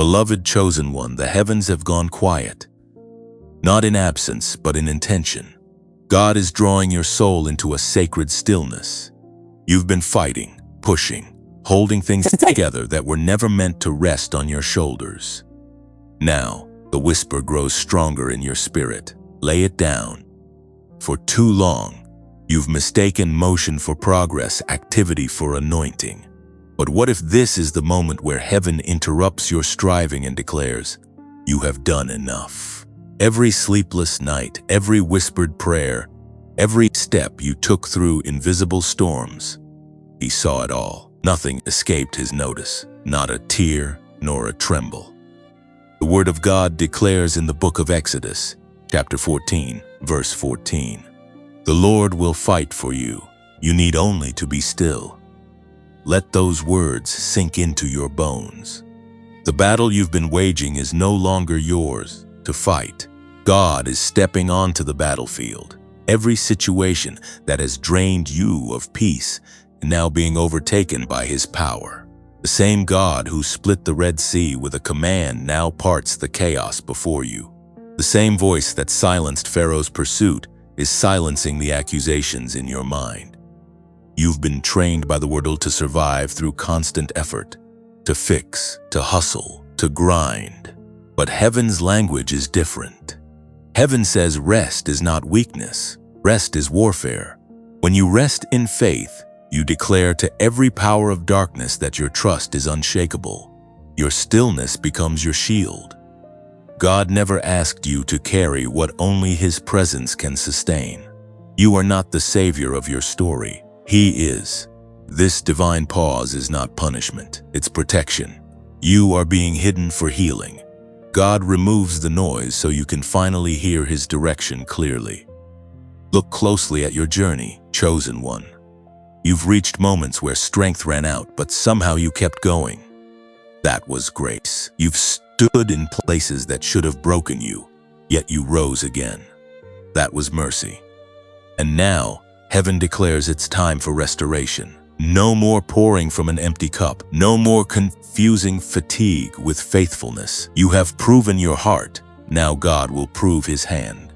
Beloved chosen one, the heavens have gone quiet, not in absence, but in intention. God is drawing your soul into a sacred stillness. You've been fighting, pushing, holding things together that were never meant to rest on your shoulders. Now, the whisper grows stronger in your spirit. Lay it down. For too long, you've mistaken motion for progress, activity for anointing. But what if this is the moment where heaven interrupts your striving and declares, "You have done enough"? Every sleepless night, every whispered prayer, every step you took through invisible storms, he saw it all. Nothing escaped his notice, not a tear nor a tremble. The Word of God declares in the book of Exodus, chapter 14, verse 14, "The Lord will fight for you. You need only to be still." Let those words sink into your bones. The battle you've been waging is no longer yours to fight. God is stepping onto the battlefield. Every situation that has drained you of peace is now being overtaken by His power. The same God who split the Red Sea with a command now parts the chaos before you. The same voice that silenced Pharaoh's pursuit is silencing the accusations in your mind. You've been trained by the world to survive through constant effort, to fix, to hustle, to grind. But heaven's language is different. Heaven says rest is not weakness. Rest is warfare. When you rest in faith, you declare to every power of darkness that your trust is unshakable. Your stillness becomes your shield. God never asked you to carry what only His presence can sustain. You are not the savior of your story. He is. This divine pause is not punishment, it's protection. You are being hidden for healing. God removes the noise so you can finally hear His direction clearly. Look closely at your journey, chosen one. You've reached moments where strength ran out, but somehow you kept going. That was grace. You've stood in places that should have broken you, yet you rose again. That was mercy. And now, heaven declares it's time for restoration. No more pouring from an empty cup. No more confusing fatigue with faithfulness. You have proven your heart. Now God will prove His hand.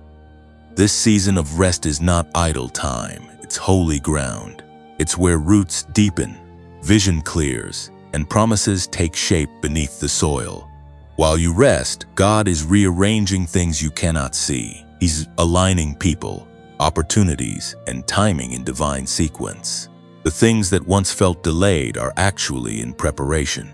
This season of rest is not idle time. It's holy ground. It's where roots deepen, vision clears, and promises take shape beneath the soil. While you rest, God is rearranging things you cannot see. He's aligning people, opportunities, and timing in divine sequence. The things that once felt delayed are actually in preparation.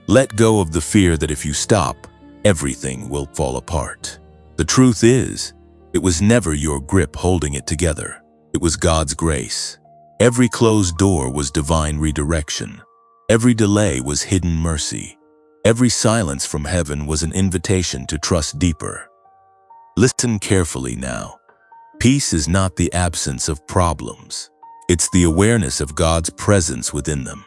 Let go of the fear that if you stop, everything will fall apart. The truth is, it was never your grip holding it together. It was God's grace. Every closed door was divine redirection. Every delay was hidden mercy. Every silence from heaven was an invitation to trust deeper. Listen carefully now. Peace is not the absence of problems. It's the awareness of God's presence within them.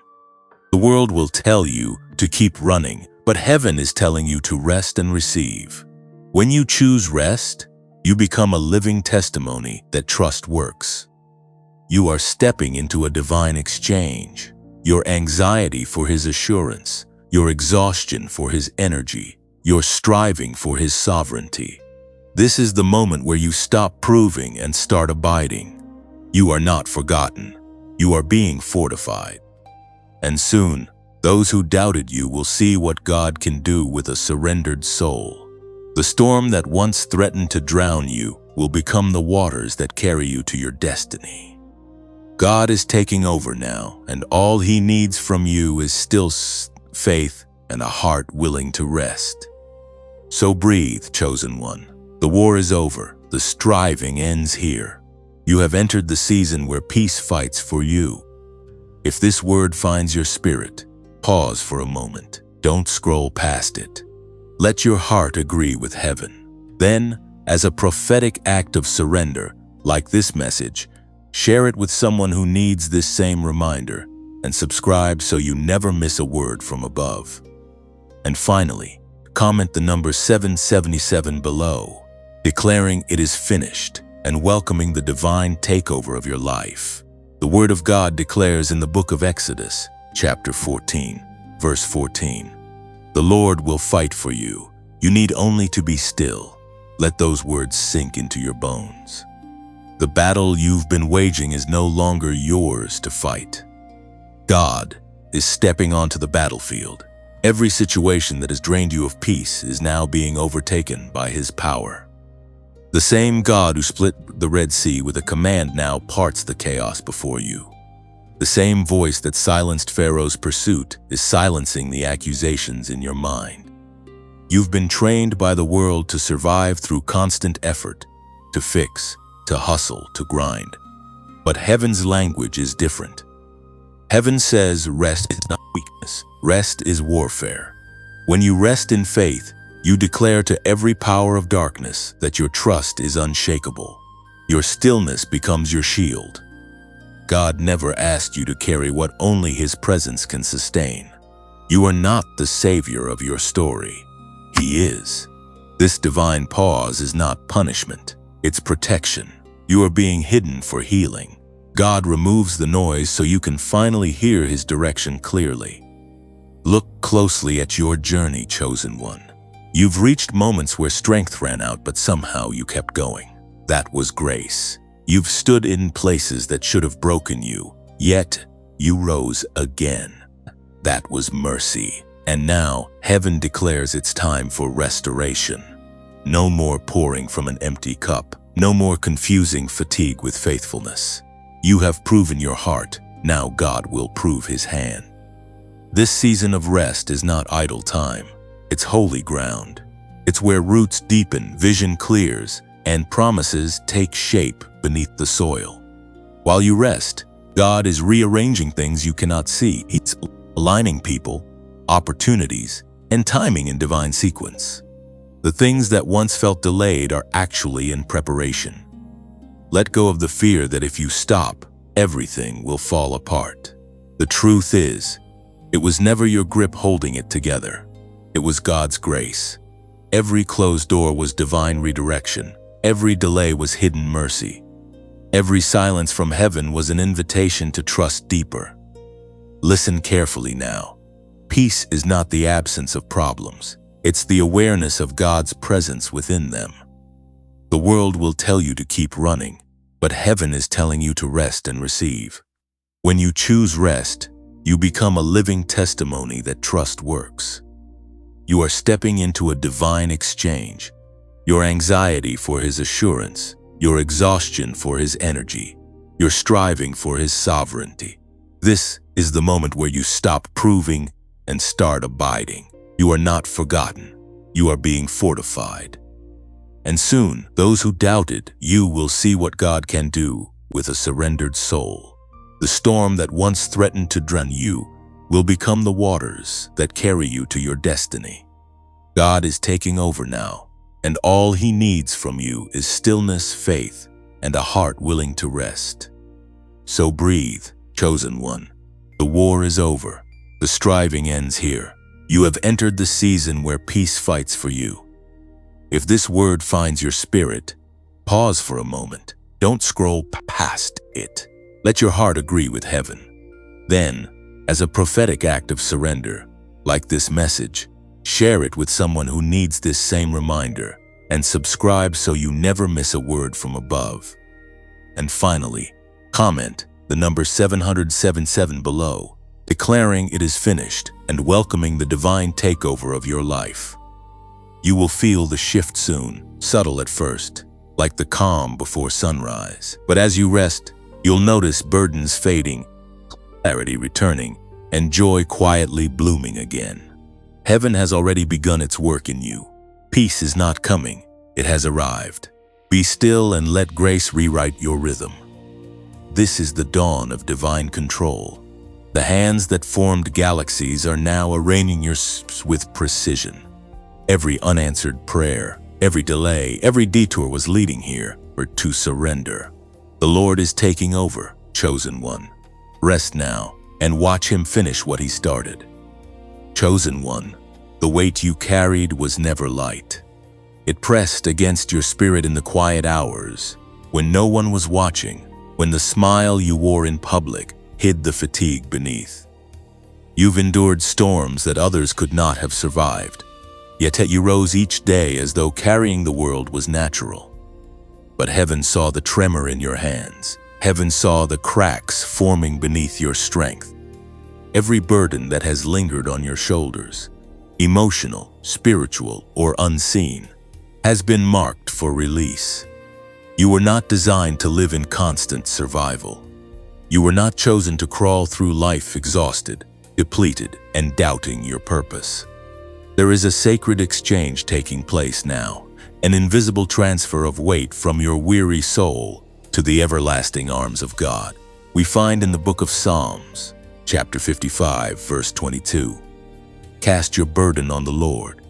The world will tell you to keep running, but heaven is telling you to rest and receive. When you choose rest, you become a living testimony that trust works. You are stepping into a divine exchange. Your anxiety for His assurance, your exhaustion for His energy, your striving for His sovereignty. This is the moment where you stop proving and start abiding. You are not forgotten. You are being fortified. And soon, those who doubted you will see what God can do with a surrendered soul. The storm that once threatened to drown you will become the waters that carry you to your destiny. God is taking over now, and all He needs from you is still faith and a heart willing to rest. So breathe, chosen one. The war is over. The striving ends here. You have entered the season where peace fights for you. If this word finds your spirit, pause for a moment. Don't scroll past it. Let your heart agree with heaven. Then, as a prophetic act of surrender, like this message, share it with someone who needs this same reminder, and subscribe so you never miss a word from above. And finally, comment the number 777 below, declaring it is finished and welcoming the divine takeover of your life. The Word of God declares in the book of Exodus, chapter 14, verse 14, The Lord will fight for you. You need only to be still. Let those words sink into your bones. The battle you've been waging is no longer yours to fight. God is stepping onto the battlefield. Every situation that has drained you of peace is now being overtaken by His power. The same God who split the Red Sea with a command now parts the chaos before you. The same voice that silenced Pharaoh's pursuit is silencing the accusations in your mind. You've been trained by the world to survive through constant effort, to fix, to hustle, to grind. But heaven's language is different. Heaven says rest is not weakness, rest is warfare. When you rest in faith, you declare to every power of darkness that your trust is unshakable. Your stillness becomes your shield. God never asked you to carry what only His presence can sustain. You are not the savior of your story. He is. This divine pause is not punishment, it's protection. You are being hidden for healing. God removes the noise so you can finally hear His direction clearly. Look closely at your journey, chosen one. You've reached moments where strength ran out, but somehow you kept going. That was grace. You've stood in places that should have broken you, yet you rose again. That was mercy. And now, heaven declares it's time for restoration. No more pouring from an empty cup. No more confusing fatigue with faithfulness. You have proven your heart. Now God will prove His hand. This season of rest is not idle time. It's holy ground. It's where roots deepen, vision clears, and promises take shape beneath the soil. While you rest, God is rearranging things you cannot see. He's aligning people, opportunities, and timing in divine sequence. The things that once felt delayed are actually in preparation. Let go of the fear that if you stop, everything will fall apart. The truth is, it was never your grip holding it together. It was God's grace. Every closed door was divine redirection. Every delay was hidden mercy. Every silence from heaven was an invitation to trust deeper. Listen carefully now. Peace is not the absence of problems. It's the awareness of God's presence within them. The world will tell you to keep running, but heaven is telling you to rest and receive. When you choose rest, you become a living testimony that trust works. You are stepping into a divine exchange. Your anxiety for His assurance, your exhaustion for His energy, your striving for His sovereignty. This is the moment where you stop proving and start abiding. You are not forgotten. You are being fortified. And soon, those who doubted you will see what God can do with a surrendered soul. The storm that once threatened to drown you will become the waters that carry you to your destiny. God is taking over now, and all He needs from you is stillness, faith, and a heart willing to rest. So breathe, chosen one. The war is over. The striving ends here. You have entered the season where peace fights for you. If this word finds your spirit, pause for a moment. Don't scroll past it. Let your heart agree with heaven. Then, as a prophetic act of surrender, like this message, share it with someone who needs this same reminder, and subscribe so you never miss a word from above. And finally, comment the number 777 below, declaring it is finished and welcoming the divine takeover of your life. You will feel the shift soon, subtle at first, like the calm before sunrise. But as you rest, you'll notice burdens fading, clarity returning, and joy quietly blooming again. Heaven has already begun its work in you. Peace is not coming, it has arrived. Be still and let grace rewrite your rhythm. This is the dawn of divine control. The hands that formed galaxies are now arranging your steps with precision. Every unanswered prayer, every delay, every detour was leading here or to surrender. The Lord is taking over, chosen one. Rest now and watch Him finish what He started. Chosen one, the weight you carried was never light. It pressed against your spirit in the quiet hours, when no one was watching, when the smile you wore in public hid the fatigue beneath. You've endured storms that others could not have survived, yet you rose each day as though carrying the world was natural. But heaven saw the tremor in your hands. Heaven saw the cracks forming beneath your strength. Every burden that has lingered on your shoulders, emotional, spiritual, or unseen, has been marked for release. You were not designed to live in constant survival. You were not chosen to crawl through life exhausted, depleted, and doubting your purpose. There is a sacred exchange taking place now, an invisible transfer of weight from your weary soul to the everlasting arms of God. We find in the book of Psalms, chapter 55, verse 22, "Cast your burden on the Lord,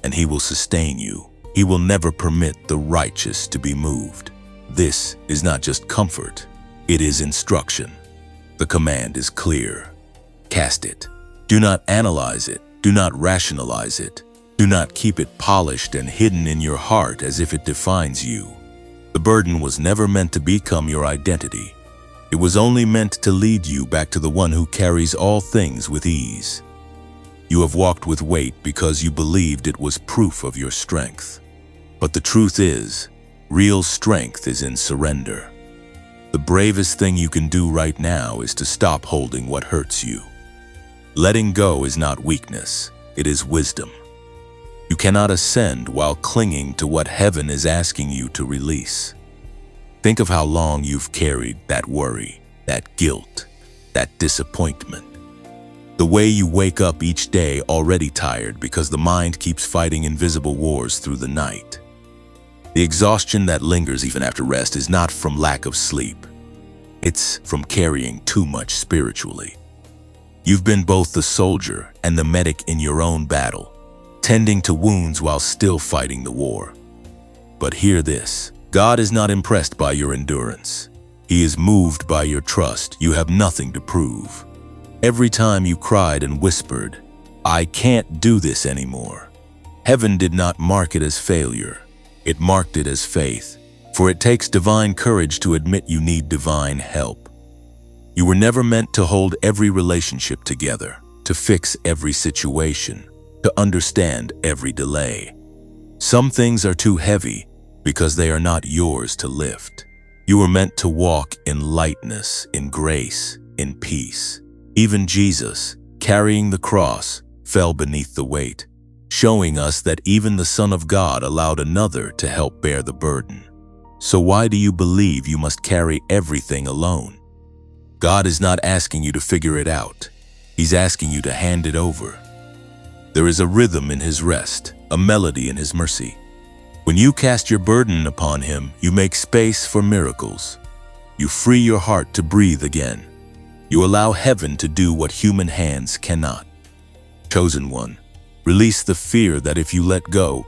and He will sustain you. He will never permit the righteous to be moved." This is not just comfort, it is instruction. The command is clear. Cast it. Do not analyze it. Do not rationalize it. Do not keep it polished and hidden in your heart as if it defines you. The burden was never meant to become your identity. It was only meant to lead you back to the one who carries all things with ease. You have walked with weight because you believed it was proof of your strength. But the truth is, real strength is in surrender. The bravest thing you can do right now is to stop holding what hurts you. Letting go is not weakness, it is wisdom. You cannot ascend while clinging to what heaven is asking you to release. Think of how long you've carried that worry, that guilt, that disappointment. The way you wake up each day already tired because the mind keeps fighting invisible wars through the night. The exhaustion that lingers even after rest is not from lack of sleep. It's from carrying too much spiritually. You've been both the soldier and the medic in your own battle, tending to wounds while still fighting the war. But hear this, God is not impressed by your endurance. He is moved by your trust. You have nothing to prove. Every time you cried and whispered, "I can't do this anymore," heaven did not mark it as failure. It marked it as faith, for it takes divine courage to admit you need divine help. You were never meant to hold every relationship together, to fix every situation, to understand every delay. Some things are too heavy because they are not yours to lift. You were meant to walk in lightness, in grace, in peace. Even Jesus, carrying the cross, fell beneath the weight, showing us that even the Son of God allowed another to help bear the burden. So why do you believe you must carry everything alone? God is not asking you to figure it out. He's asking you to hand it over. There is a rhythm in His rest, a melody in His mercy. When you cast your burden upon Him, you make space for miracles. You free your heart to breathe again. You allow heaven to do what human hands cannot. Chosen one, release the fear that if you let go,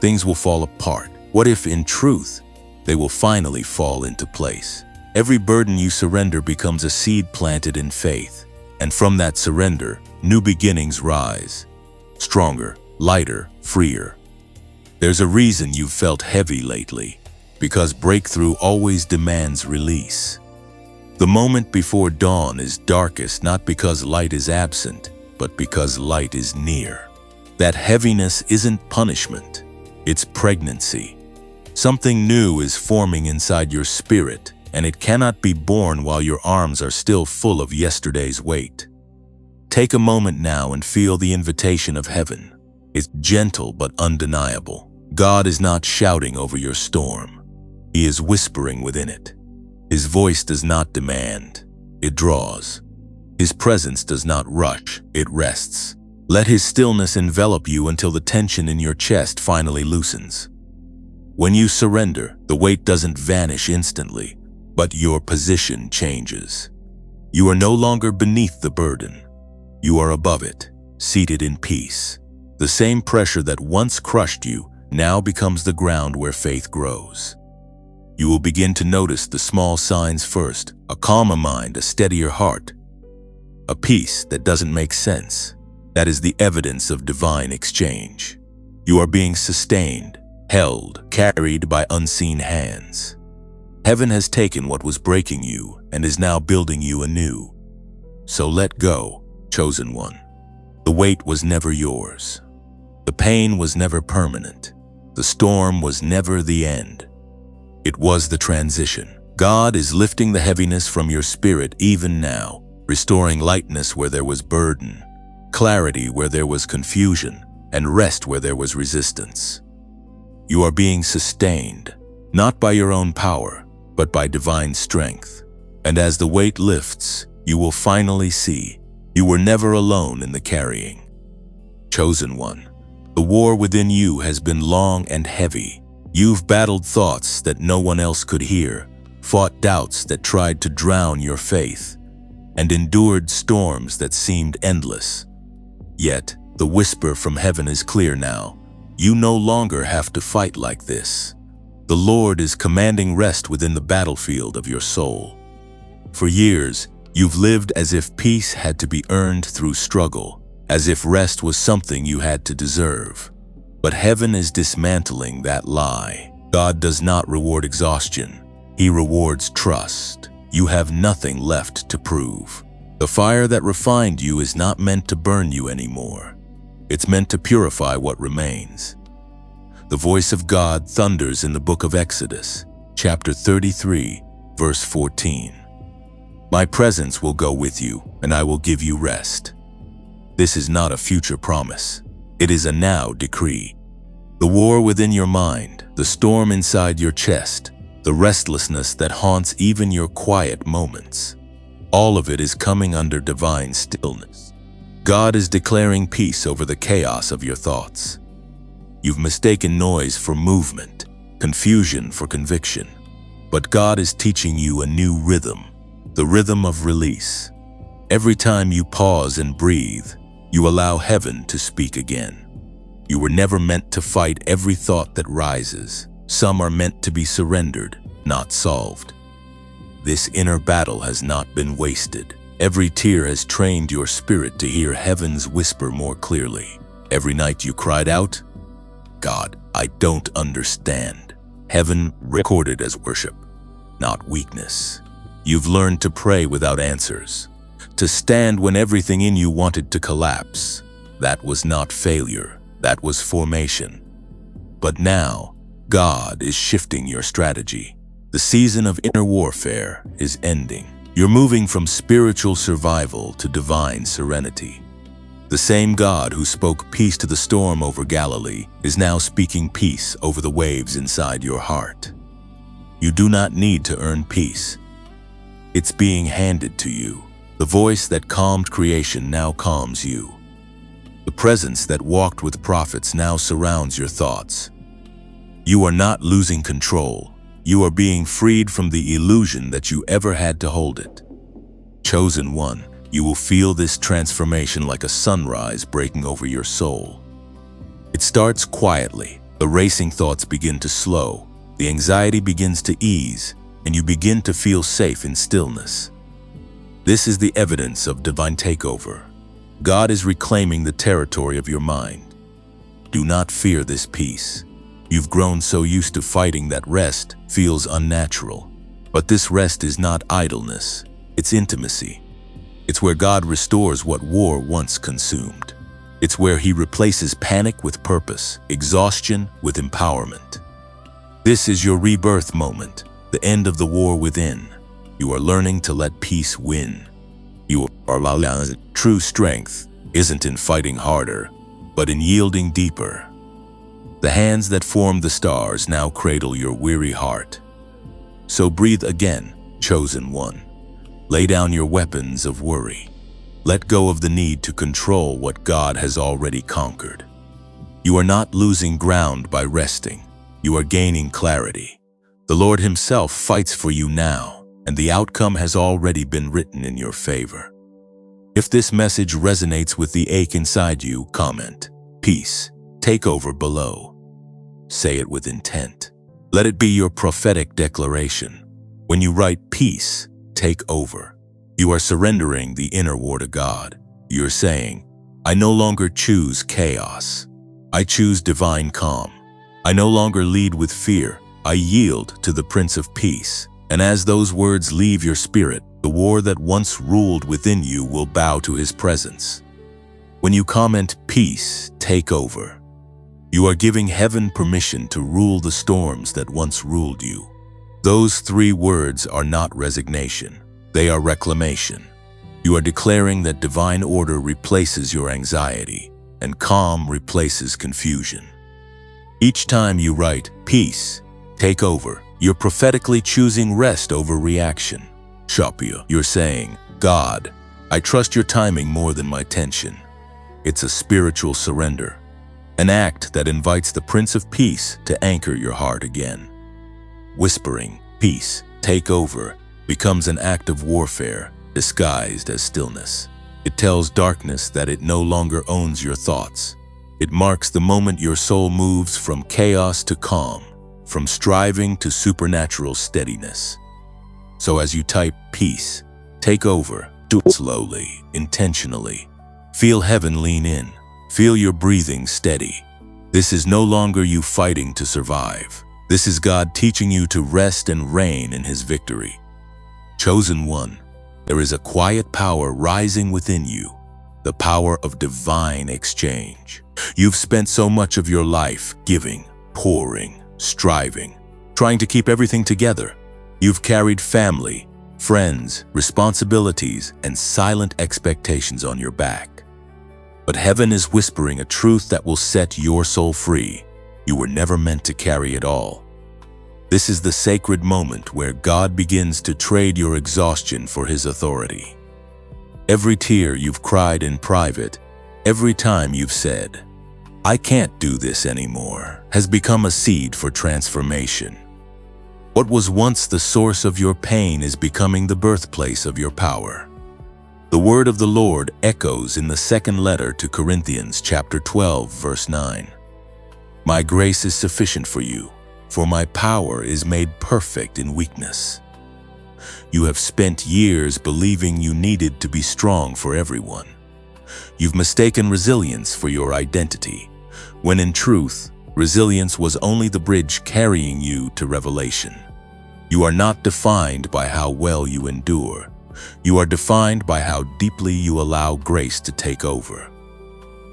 things will fall apart. What if, in truth, they will finally fall into place? Every burden you surrender becomes a seed planted in faith, and from that surrender, new beginnings rise. Stronger, lighter, freer. There's a reason you've felt heavy lately, because breakthrough always demands release. The moment before dawn is darkest not because light is absent, but because light is near. That heaviness isn't punishment, it's pregnancy. Something new is forming inside your spirit, and it cannot be born while your arms are still full of yesterday's weight. Take a moment now and feel the invitation of heaven. It's gentle but undeniable. God is not shouting over your storm. He is whispering within it. His voice does not demand, it draws. His presence does not rush, it rests. Let His stillness envelop you until the tension in your chest finally loosens. When you surrender, the weight doesn't vanish instantly, but your position changes. You are no longer beneath the burden. You are above it, seated in peace. The same pressure that once crushed you now becomes the ground where faith grows. You will begin to notice the small signs first: a calmer mind, a steadier heart, a peace that doesn't make sense. That is the evidence of divine exchange. You are being sustained, held, carried by unseen hands. Heaven has taken what was breaking you and is now building you anew. So let go, Chosen one, the weight was never yours. The pain was never permanent. The storm was never the end. It was the transition. God is lifting the heaviness from your spirit even now, restoring lightness where there was burden, clarity where there was confusion, and rest where there was resistance. You are being sustained, not by your own power, but by divine strength. And as the weight lifts, you will finally see you were never alone in the carrying. Chosen one, the war within you has been long and heavy. You've battled thoughts that no one else could hear, fought doubts that tried to drown your faith, and endured storms that seemed endless. Yet, the whisper from heaven is clear now. You no longer have to fight like this. The Lord is commanding rest within the battlefield of your soul. For years, you've lived as if peace had to be earned through struggle, as if rest was something you had to deserve. But heaven is dismantling that lie. God does not reward exhaustion. He rewards trust. You have nothing left to prove. The fire that refined you is not meant to burn you anymore. It's meant to purify what remains. The voice of God thunders in the book of Exodus, chapter 33, verse 14. My presence will go with you, and I will give you rest. This is not a future promise. It is a now decree. The war within your mind, the storm inside your chest, the restlessness that haunts even your quiet moments, all of it is coming under divine stillness. God is declaring peace over the chaos of your thoughts. You've mistaken noise for movement, confusion for conviction. But God is teaching you a new rhythm, the rhythm of release. Every time you pause and breathe, you allow heaven to speak again. You were never meant to fight every thought that rises. Some are meant to be surrendered, not solved. This inner battle has not been wasted. Every tear has trained your spirit to hear heaven's whisper more clearly. Every night you cried out, God, I don't understand. Heaven recorded as worship, not weakness. You've learned to pray without answers, to stand when everything in you wanted to collapse. That was not failure, that was formation. But now, God is shifting your strategy. The season of inner warfare is ending. You're moving from spiritual survival to divine serenity. The same God who spoke peace to the storm over Galilee is now speaking peace over the waves inside your heart. You do not need to earn peace. It's being handed to you. The voice that calmed creation now calms you. The presence that walked with prophets now surrounds your thoughts. You are not losing control. You are being freed from the illusion that you ever had to hold it. Chosen one, you will feel this transformation like a sunrise breaking over your soul. It starts quietly. The racing thoughts begin to slow. The anxiety begins to ease, and you begin to feel safe in stillness. This is the evidence of divine takeover. God is reclaiming the territory of your mind. Do not fear this peace. You've grown so used to fighting that rest feels unnatural. But this rest is not idleness, it's intimacy. It's where God restores what war once consumed. It's where He replaces panic with purpose, exhaustion with empowerment. This is your rebirth moment, the end of the war within. You are learning to let peace win. You are allowing true strength isn't in fighting harder, but in yielding deeper. The hands that formed the stars now cradle your weary heart. So breathe again, chosen one. Lay down your weapons of worry. Let go of the need to control what God has already conquered. You are not losing ground by resting. You are gaining clarity. The Lord Himself fights for you now, and the outcome has already been written in your favor. If this message resonates with the ache inside you, comment, "Peace, take over" below. Say it with intent. Let it be your prophetic declaration. When you write "Peace, take over," you are surrendering the inner war to God. You're saying, I no longer choose chaos. I choose divine calm. I no longer lead with fear. I yield to the Prince of Peace. And as those words leave your spirit, The war that once ruled within you will bow to his presence. When you comment, "Peace, take over," you are giving heaven permission to rule the storms that once ruled you. Those 3 words are not resignation. They are reclamation. You are declaring that divine order replaces your anxiety, and calm replaces confusion. Each time you write, "Peace, take over," you're prophetically choosing rest over reaction. Shapia, you're saying, "God, I trust your timing more than my tension." It's a spiritual surrender, an act that invites the Prince of Peace to anchor your heart again. Whispering, "Peace, take over," becomes an act of warfare disguised as stillness. It tells darkness that it no longer owns your thoughts. It marks the moment your soul moves from chaos to calm, from striving to supernatural steadiness. So as you type, "Peace, take over," do it slowly, intentionally. Feel heaven lean in. Feel your breathing steady. This is no longer you fighting to survive. This is God teaching you to rest and reign in his victory. Chosen one, there is a quiet power rising within you, the power of divine exchange. You've spent so much of your life giving, pouring, striving, trying to keep everything together. You've carried family, friends, responsibilities, and silent expectations on your back. But heaven is whispering a truth that will set your soul free. You were never meant to carry it all. This is the sacred moment where God begins to trade your exhaustion for his authority. Every tear you've cried in private, every time you've said, "I can't do this anymore," has become a seed for transformation. What was once the source of your pain is becoming the birthplace of your power. The word of the Lord echoes in the 2nd letter to Corinthians chapter 12, verse 9. "My grace is sufficient for you, for my power is made perfect in weakness." You have spent years believing you needed to be strong for everyone. You've mistaken resilience for your identity, when in truth, resilience was only the bridge carrying you to revelation. You are not defined by how well you endure. You are defined by how deeply you allow grace to take over.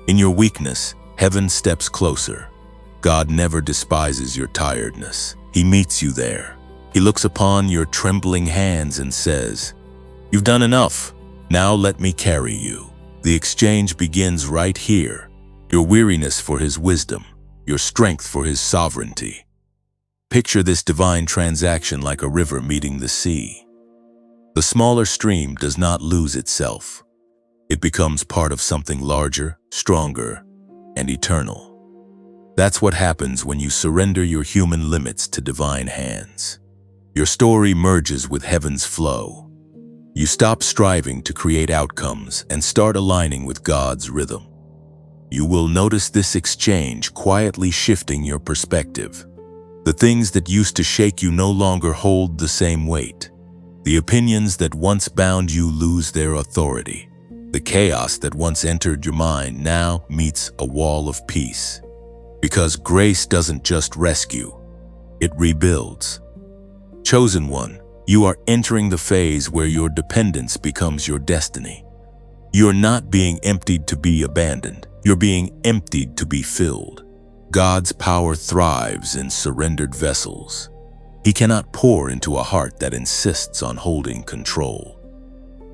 In your weakness, heaven steps closer. God never despises your tiredness. He meets you there. He looks upon your trembling hands and says, "You've done enough. Now let me carry you." The exchange begins right here. Your weariness for his wisdom, your strength for his sovereignty. Picture this divine transaction like a river meeting the sea. The smaller stream does not lose itself. It becomes part of something larger, stronger, and eternal. That's what happens when you surrender your human limits to divine hands. Your story merges with heaven's flow. You stop striving to create outcomes and start aligning with God's rhythm. You will notice this exchange quietly shifting your perspective. The things that used to shake you no longer hold the same weight. The opinions that once bound you lose their authority. The chaos that once entered your mind now meets a wall of peace. Because grace doesn't just rescue, it rebuilds. Chosen one, you are entering the phase where your dependence becomes your destiny. You're not being emptied to be abandoned. You're being emptied to be filled. God's power thrives in surrendered vessels. He cannot pour into a heart that insists on holding control.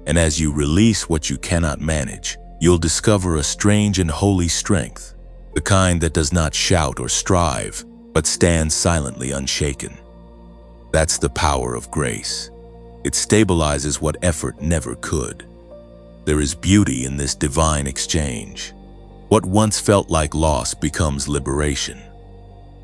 And as you release what you cannot manage, you'll discover a strange and holy strength, the kind that does not shout or strive, but stands silently unshaken. That's the power of grace. It stabilizes what effort never could. There is beauty in this divine exchange. What once felt like loss becomes liberation.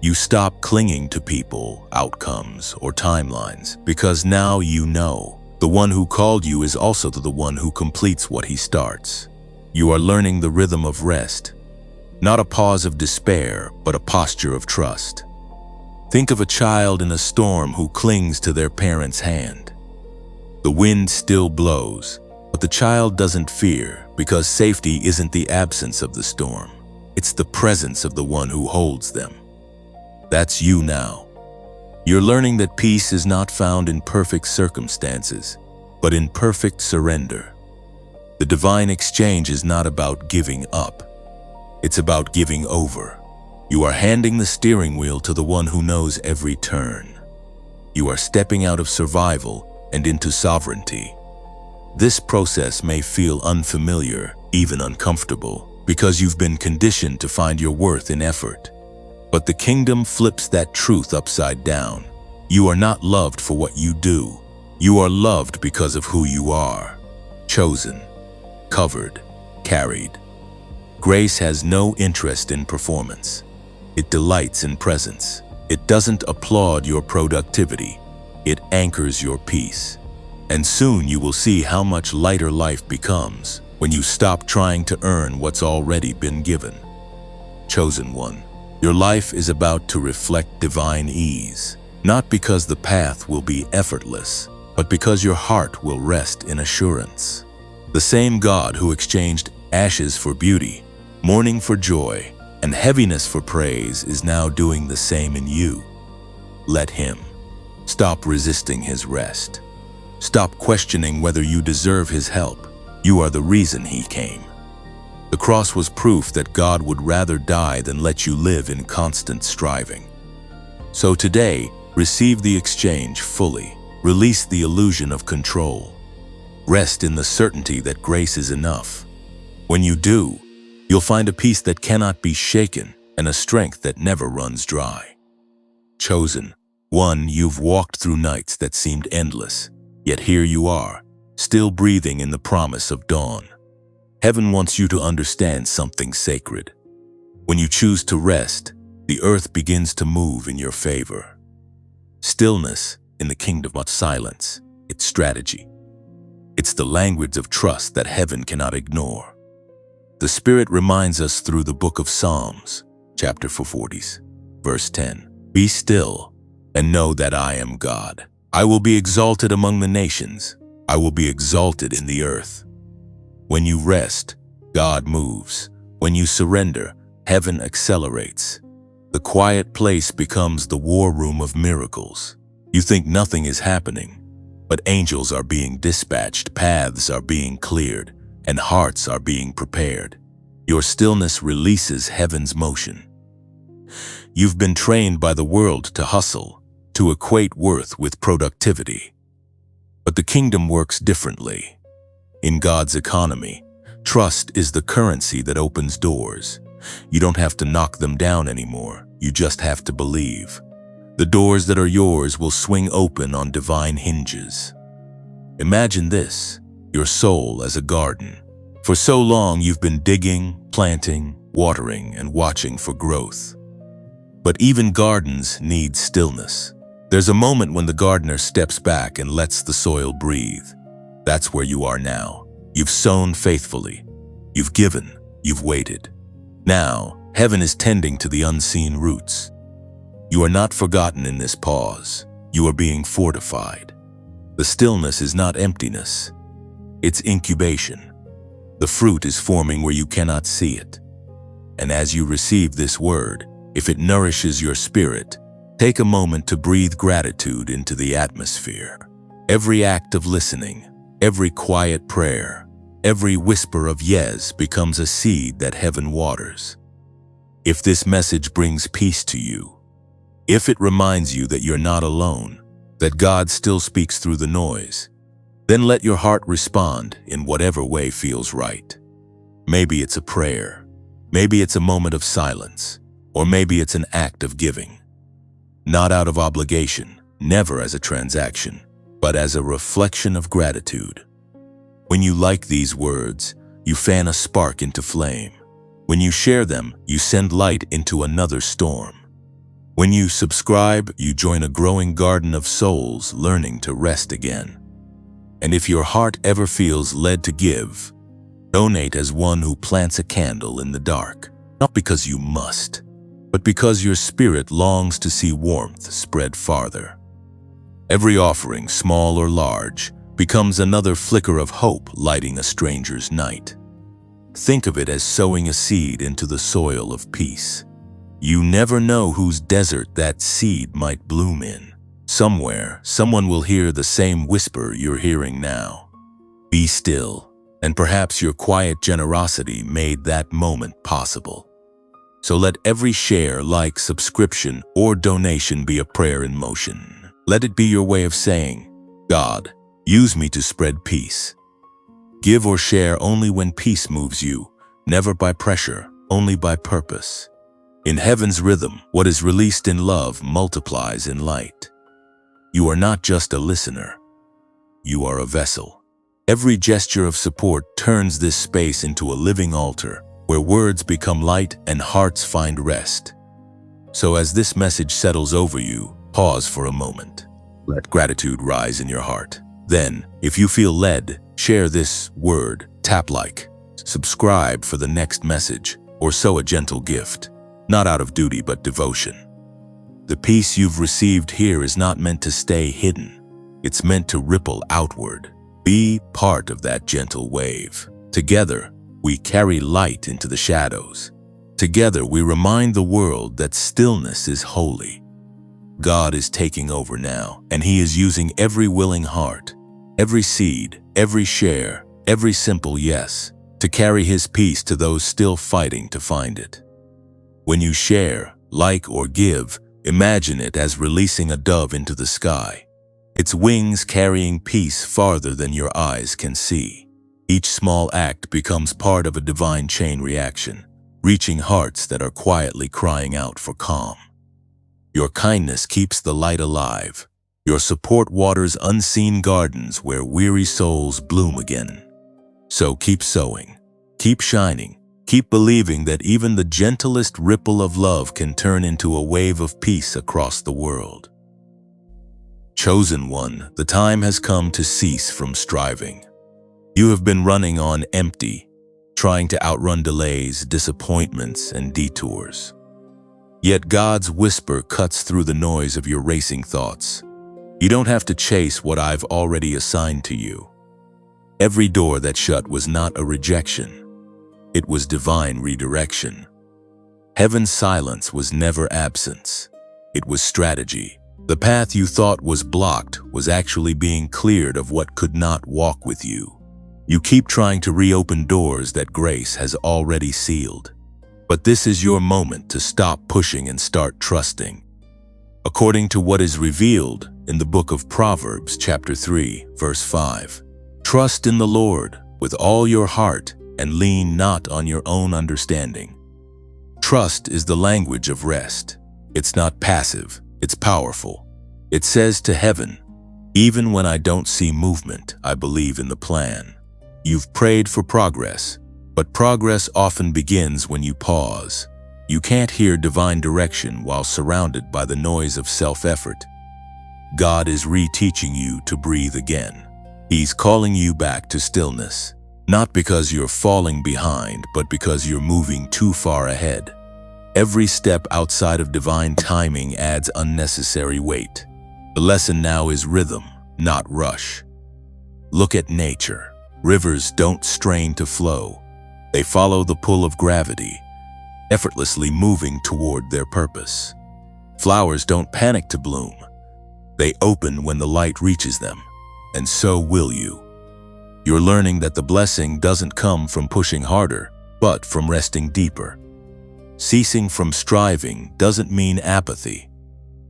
You stop clinging to people, outcomes, or timelines, because now you know the one who called you is also the one who completes what he starts. You are learning the rhythm of rest, not a pause of despair, but a posture of trust. Think of a child in a storm who clings to their parent's hand. The wind still blows, but the child doesn't fear because safety isn't the absence of the storm. It's the presence of the one who holds them. That's you now. You're learning that peace is not found in perfect circumstances. but in perfect surrender. The divine exchange is not about giving up. It's about giving over. You are handing the steering wheel to the one who knows every turn. You are stepping out of survival and into sovereignty. This process may feel unfamiliar, even uncomfortable, because you've been conditioned to find your worth in effort. But the kingdom flips that truth upside down. You are not loved for what you do. You are loved because of who you are. Chosen, covered, carried. Grace has no interest in performance. It delights in presence. It doesn't applaud your productivity. It anchors your peace. And soon you will see how much lighter life becomes when you stop trying to earn what's already been given. Chosen one, your life is about to reflect divine ease, not because the path will be effortless, but because your heart will rest in assurance. The same God who exchanged ashes for beauty, mourning for joy, and heaviness for praise is now doing the same in you. Let Him. Stop resisting His rest. Stop questioning whether you deserve His help. You are the reason He came. The cross was proof that God would rather die than let you live in constant striving. So today, receive the exchange fully. Release the illusion of control. Rest in the certainty that grace is enough. When you do, you'll find a peace that cannot be shaken and a strength that never runs dry. Chosen one, you've walked through nights that seemed endless, yet here you are, still breathing in the promise of dawn. Heaven wants you to understand something sacred. When you choose to rest, the earth begins to move in your favor. Stillness in the kingdom of silence, it's strategy. It's the language of trust that heaven cannot ignore. The Spirit reminds us through the book of Psalms, chapter 40, verse 10. Be still and know that I am God. I will be exalted among the nations. I will be exalted in the earth. When you rest, God moves. When you surrender, heaven accelerates. The quiet place becomes the war room of miracles. You think nothing is happening, but angels are being dispatched, paths are being cleared, and hearts are being prepared. Your stillness releases heaven's motion. You've been trained by the world to hustle, to equate worth with productivity. But the kingdom works differently. In God's economy, trust is the currency that opens doors. You don't have to knock them down anymore. You just have to believe. The doors that are yours will swing open on divine hinges. Imagine this, your soul as a garden. For so long you've been digging, planting, watering, and watching for growth. But even gardens need stillness. There's a moment when the gardener steps back and lets the soil breathe. That's where you are now. You've sown faithfully. You've given. You've waited. Now, heaven is tending to the unseen roots. You are not forgotten in this pause. You are being fortified. The stillness is not emptiness. It's incubation. The fruit is forming where you cannot see it. And as you receive this word, if it nourishes your spirit, take a moment to breathe gratitude into the atmosphere. Every act of listening, every quiet prayer, every whisper of yes becomes a seed that heaven waters. If this message brings peace to you, if it reminds you that you're not alone, that God still speaks through the noise, then let your heart respond in whatever way feels right. Maybe it's a prayer, maybe it's a moment of silence, or maybe it's an act of giving. Not out of obligation, never as a transaction, but as a reflection of gratitude. When you like these words, you fan a spark into flame. When you share them, you send light into another storm. When you subscribe, you join a growing garden of souls learning to rest again. And if your heart ever feels led to give, donate as one who plants a candle in the dark, not because you must, but because your spirit longs to see warmth spread farther. Every offering, small or large, becomes another flicker of hope lighting a stranger's night. Think of it as sowing a seed into the soil of peace. You never know whose desert that seed might bloom in. Somewhere, someone will hear the same whisper you're hearing now. Be still, and perhaps your quiet generosity made that moment possible. So let every share, like, subscription, or donation be a prayer in motion. Let it be your way of saying, God, use me to spread peace. Give or share only when peace moves you, never by pressure, only by purpose. In heaven's rhythm, what is released in love multiplies in light. You are not just a listener. You are a vessel. Every gesture of support turns this space into a living altar where words become light and hearts find rest. So as this message settles over you, pause for a moment. Let gratitude rise in your heart. Then, if you feel led, share this word, tap like, subscribe for the next message, or sow a gentle gift, not out of duty but devotion. The peace you've received here is not meant to stay hidden. It's meant to ripple outward. Be part of that gentle wave. Together, we carry light into the shadows. Together, we remind the world that stillness is holy. God is taking over now, and He is using every willing heart, every seed, every share, every simple yes, to carry His peace to those still fighting to find it. When you share, like, or give, imagine it as releasing a dove into the sky, its wings carrying peace farther than your eyes can see. Each small act becomes part of a divine chain reaction, reaching hearts that are quietly crying out for calm. Your kindness keeps the light alive. Your support waters unseen gardens where weary souls bloom again. So keep sowing, keep shining, keep believing that even the gentlest ripple of love can turn into a wave of peace across the world. Chosen one, the time has come to cease from striving. You have been running on empty, trying to outrun delays, disappointments, and detours. Yet God's whisper cuts through the noise of your racing thoughts. You don't have to chase what I've already assigned to you. Every door that shut was not a rejection. It was divine redirection. Heaven's silence was never absence. It was strategy. The path you thought was blocked was actually being cleared of what could not walk with you. You keep trying to reopen doors that grace has already sealed. But this is your moment to stop pushing and start trusting. According to what is revealed in the book of Proverbs, chapter 3, verse 5, trust in the Lord with all your heart and lean not on your own understanding. Trust is the language of rest. It's not passive, it's powerful. It says to heaven, even when I don't see movement, I believe in the plan. You've prayed for progress, but progress often begins when you pause. You can't hear divine direction while surrounded by the noise of self-effort. God is reteaching you to breathe again. He's calling you back to stillness. Not because you're falling behind, but because you're moving too far ahead. Every step outside of divine timing adds unnecessary weight. The lesson now is rhythm, not rush. Look at nature. Rivers don't strain to flow. They follow the pull of gravity, effortlessly moving toward their purpose. Flowers don't panic to bloom. They open when the light reaches them, and so will you. You're learning that the blessing doesn't come from pushing harder, but from resting deeper. Ceasing from striving doesn't mean apathy.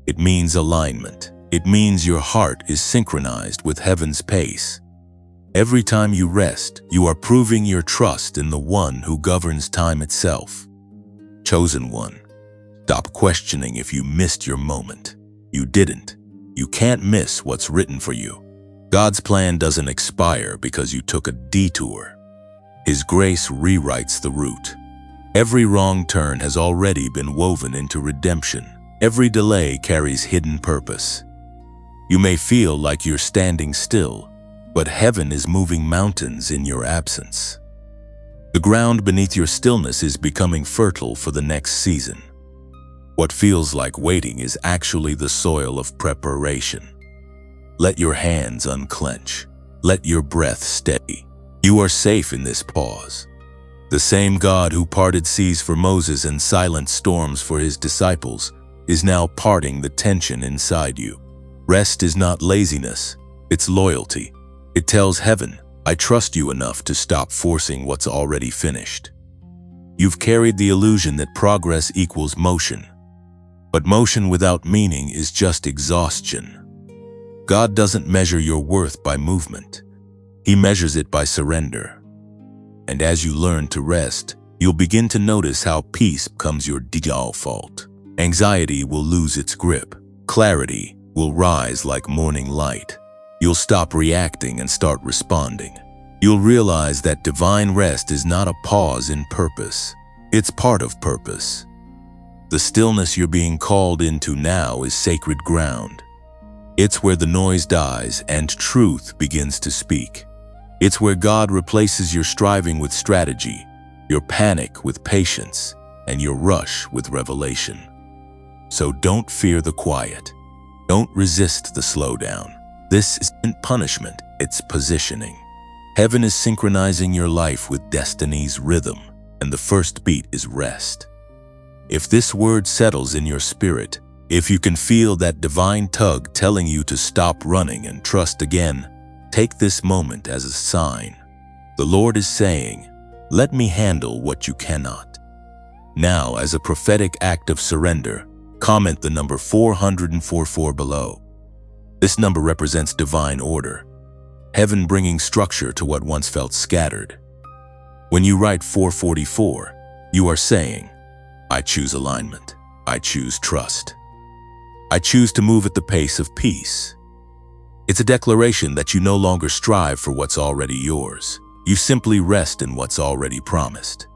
It means alignment. It means your heart is synchronized with heaven's pace. Every time you rest, you are proving your trust in the one who governs time itself. Chosen one, stop questioning if you missed your moment. You didn't. You can't miss what's written for you. God's plan doesn't expire because you took a detour. His grace rewrites the route. Every wrong turn has already been woven into redemption. Every delay carries hidden purpose. You may feel like you're standing still, but heaven is moving mountains in your absence. The ground beneath your stillness is becoming fertile for the next season. What feels like waiting is actually the soil of preparation. Let your hands unclench. Let your breath steady. You are safe in this pause. The same God who parted seas for Moses and silenced storms for his disciples is now parting the tension inside you. Rest is not laziness, it's loyalty. It tells heaven, I trust you enough to stop forcing what's already finished. You've carried the illusion that progress equals motion. But motion without meaning is just exhaustion. God doesn't measure your worth by movement. He measures it by surrender. And as you learn to rest, you'll begin to notice how peace becomes your default. Anxiety will lose its grip. Clarity will rise like morning light. You'll stop reacting and start responding. You'll realize that divine rest is not a pause in purpose. It's part of purpose. The stillness you're being called into now is sacred ground. It's where the noise dies and truth begins to speak. It's where God replaces your striving with strategy, your panic with patience, and your rush with revelation. So don't fear the quiet. Don't resist the slowdown. This isn't punishment, it's positioning. Heaven is synchronizing your life with destiny's rhythm, and the first beat is rest. If this word settles in your spirit, if you can feel that divine tug telling you to stop running and trust again, take this moment as a sign. The Lord is saying, let me handle what you cannot. Now, as a prophetic act of surrender, comment the number 444 below. This number represents divine order, heaven bringing structure to what once felt scattered. When you write 444, you are saying, I choose alignment. I choose trust. I choose to move at the pace of peace. It's a declaration that you no longer strive for what's already yours. You simply rest in what's already promised.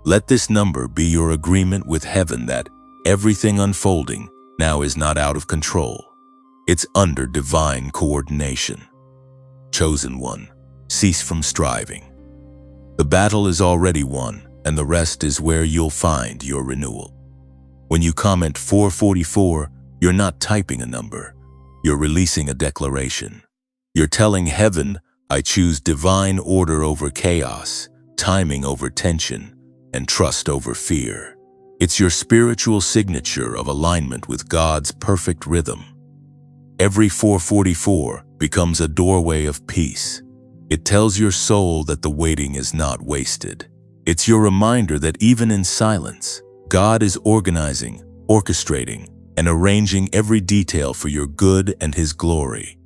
Let this number be your agreement with heaven that everything unfolding now is not out of control. It's under divine coordination. Chosen one, cease from striving. The battle is already won, and the rest is where you'll find your renewal. When you comment 444, you're not typing a number. You're releasing a declaration. You're telling heaven, I choose divine order over chaos, timing over tension, and trust over fear. It's your spiritual signature of alignment with God's perfect rhythm. Every 444 becomes a doorway of peace. It tells your soul that the waiting is not wasted. It's your reminder that even in silence, God is organizing, orchestrating, and arranging every detail for your good and His glory.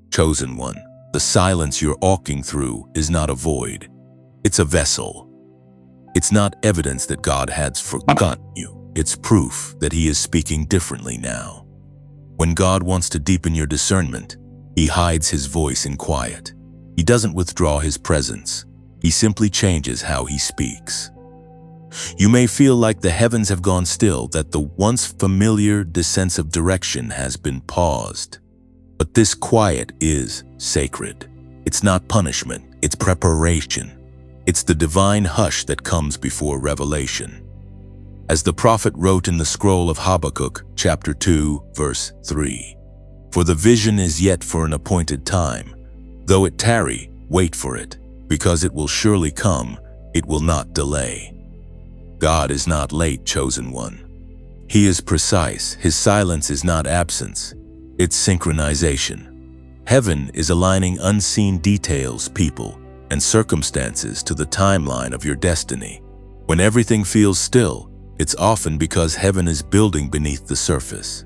Chosen one, the silence you're walking through is not a void. It's a vessel. It's not evidence that God has forgotten you. It's proof that He is speaking differently now. When God wants to deepen your discernment, He hides His voice in quiet. He doesn't withdraw His presence. He simply changes how He speaks. You may feel like the heavens have gone still, that the once familiar sense of direction has been paused. But this quiet is sacred. It's not punishment, it's preparation. It's the divine hush that comes before revelation. As the prophet wrote in the scroll of Habakkuk, chapter 2, verse 3, for the vision is yet for an appointed time. Though it tarry, wait for it, because it will surely come, it will not delay. God is not late, chosen one. He is precise. His silence is not absence. It's synchronization. Heaven is aligning unseen details, people, and circumstances to the timeline of your destiny. When everything feels still, it's often because heaven is building beneath the surface.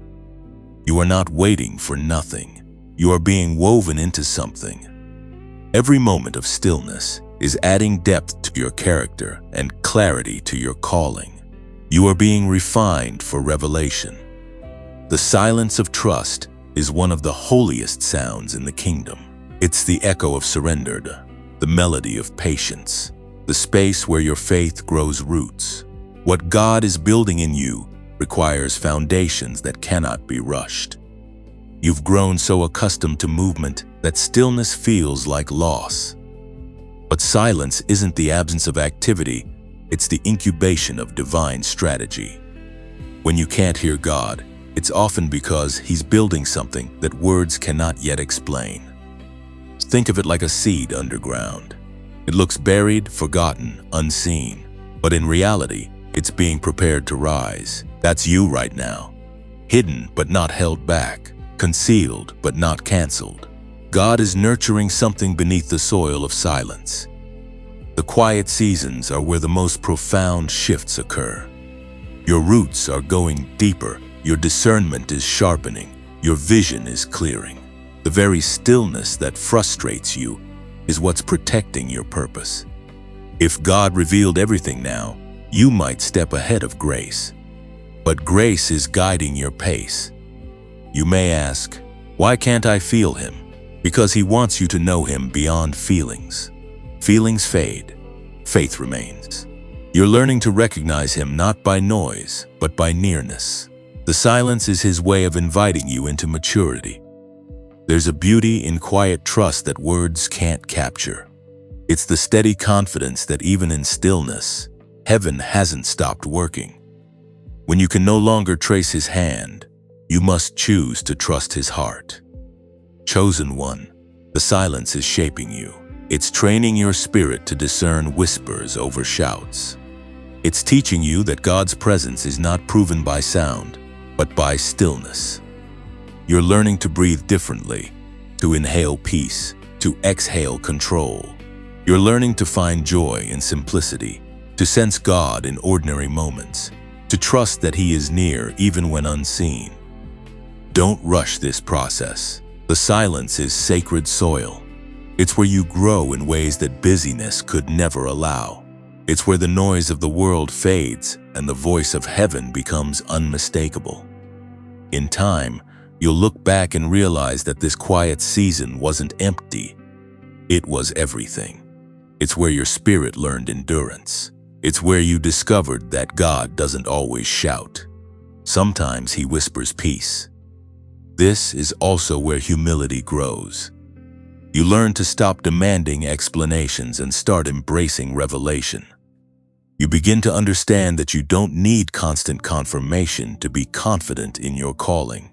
You are not waiting for nothing. You are being woven into something. Every moment of stillness is adding depth to your character and clarity to your calling. You are being refined for revelation. The silence of trust is one of the holiest sounds in the kingdom. It's the echo of surrender, the melody of patience, the space where your faith grows roots. What God is building in you requires foundations that cannot be rushed. You've grown so accustomed to movement that stillness feels like loss. But silence isn't the absence of activity, it's the incubation of divine strategy. When you can't hear God, it's often because He's building something that words cannot yet explain. Think of it like a seed underground. It looks buried, forgotten, unseen, but in reality, it's being prepared to rise. That's you right now. Hidden but not held back. concealed but not canceled. God is nurturing something beneath the soil of silence. The quiet seasons are where the most profound shifts occur. Your roots are going deeper, your discernment is sharpening, your vision is clearing. The very stillness that frustrates you is what's protecting your purpose. If God revealed everything now, you might step ahead of grace. But grace is guiding your pace. You may ask, why can't I feel Him? Because He wants you to know Him beyond feelings. Feelings fade, faith remains. You're learning to recognize Him not by noise, but by nearness. The silence is His way of inviting you into maturity. There's a beauty in quiet trust that words can't capture. It's the steady confidence that even in stillness, heaven hasn't stopped working. When you can no longer trace His hand, you must choose to trust His heart. Chosen one, the silence is shaping you. It's training your spirit to discern whispers over shouts. It's teaching you that God's presence is not proven by sound, but by stillness. You're learning to breathe differently, to inhale peace, to exhale control. You're learning to find joy in simplicity, to sense God in ordinary moments, to trust that He is near even when unseen. Don't rush this process. The silence is sacred soil. It's where you grow in ways that busyness could never allow. It's where the noise of the world fades and the voice of heaven becomes unmistakable. In time, you'll look back and realize that this quiet season wasn't empty. It was everything. It's where your spirit learned endurance. It's where you discovered that God doesn't always shout. Sometimes He whispers peace. This is also where humility grows. You learn to stop demanding explanations and start embracing revelation. You begin to understand that you don't need constant confirmation to be confident in your calling.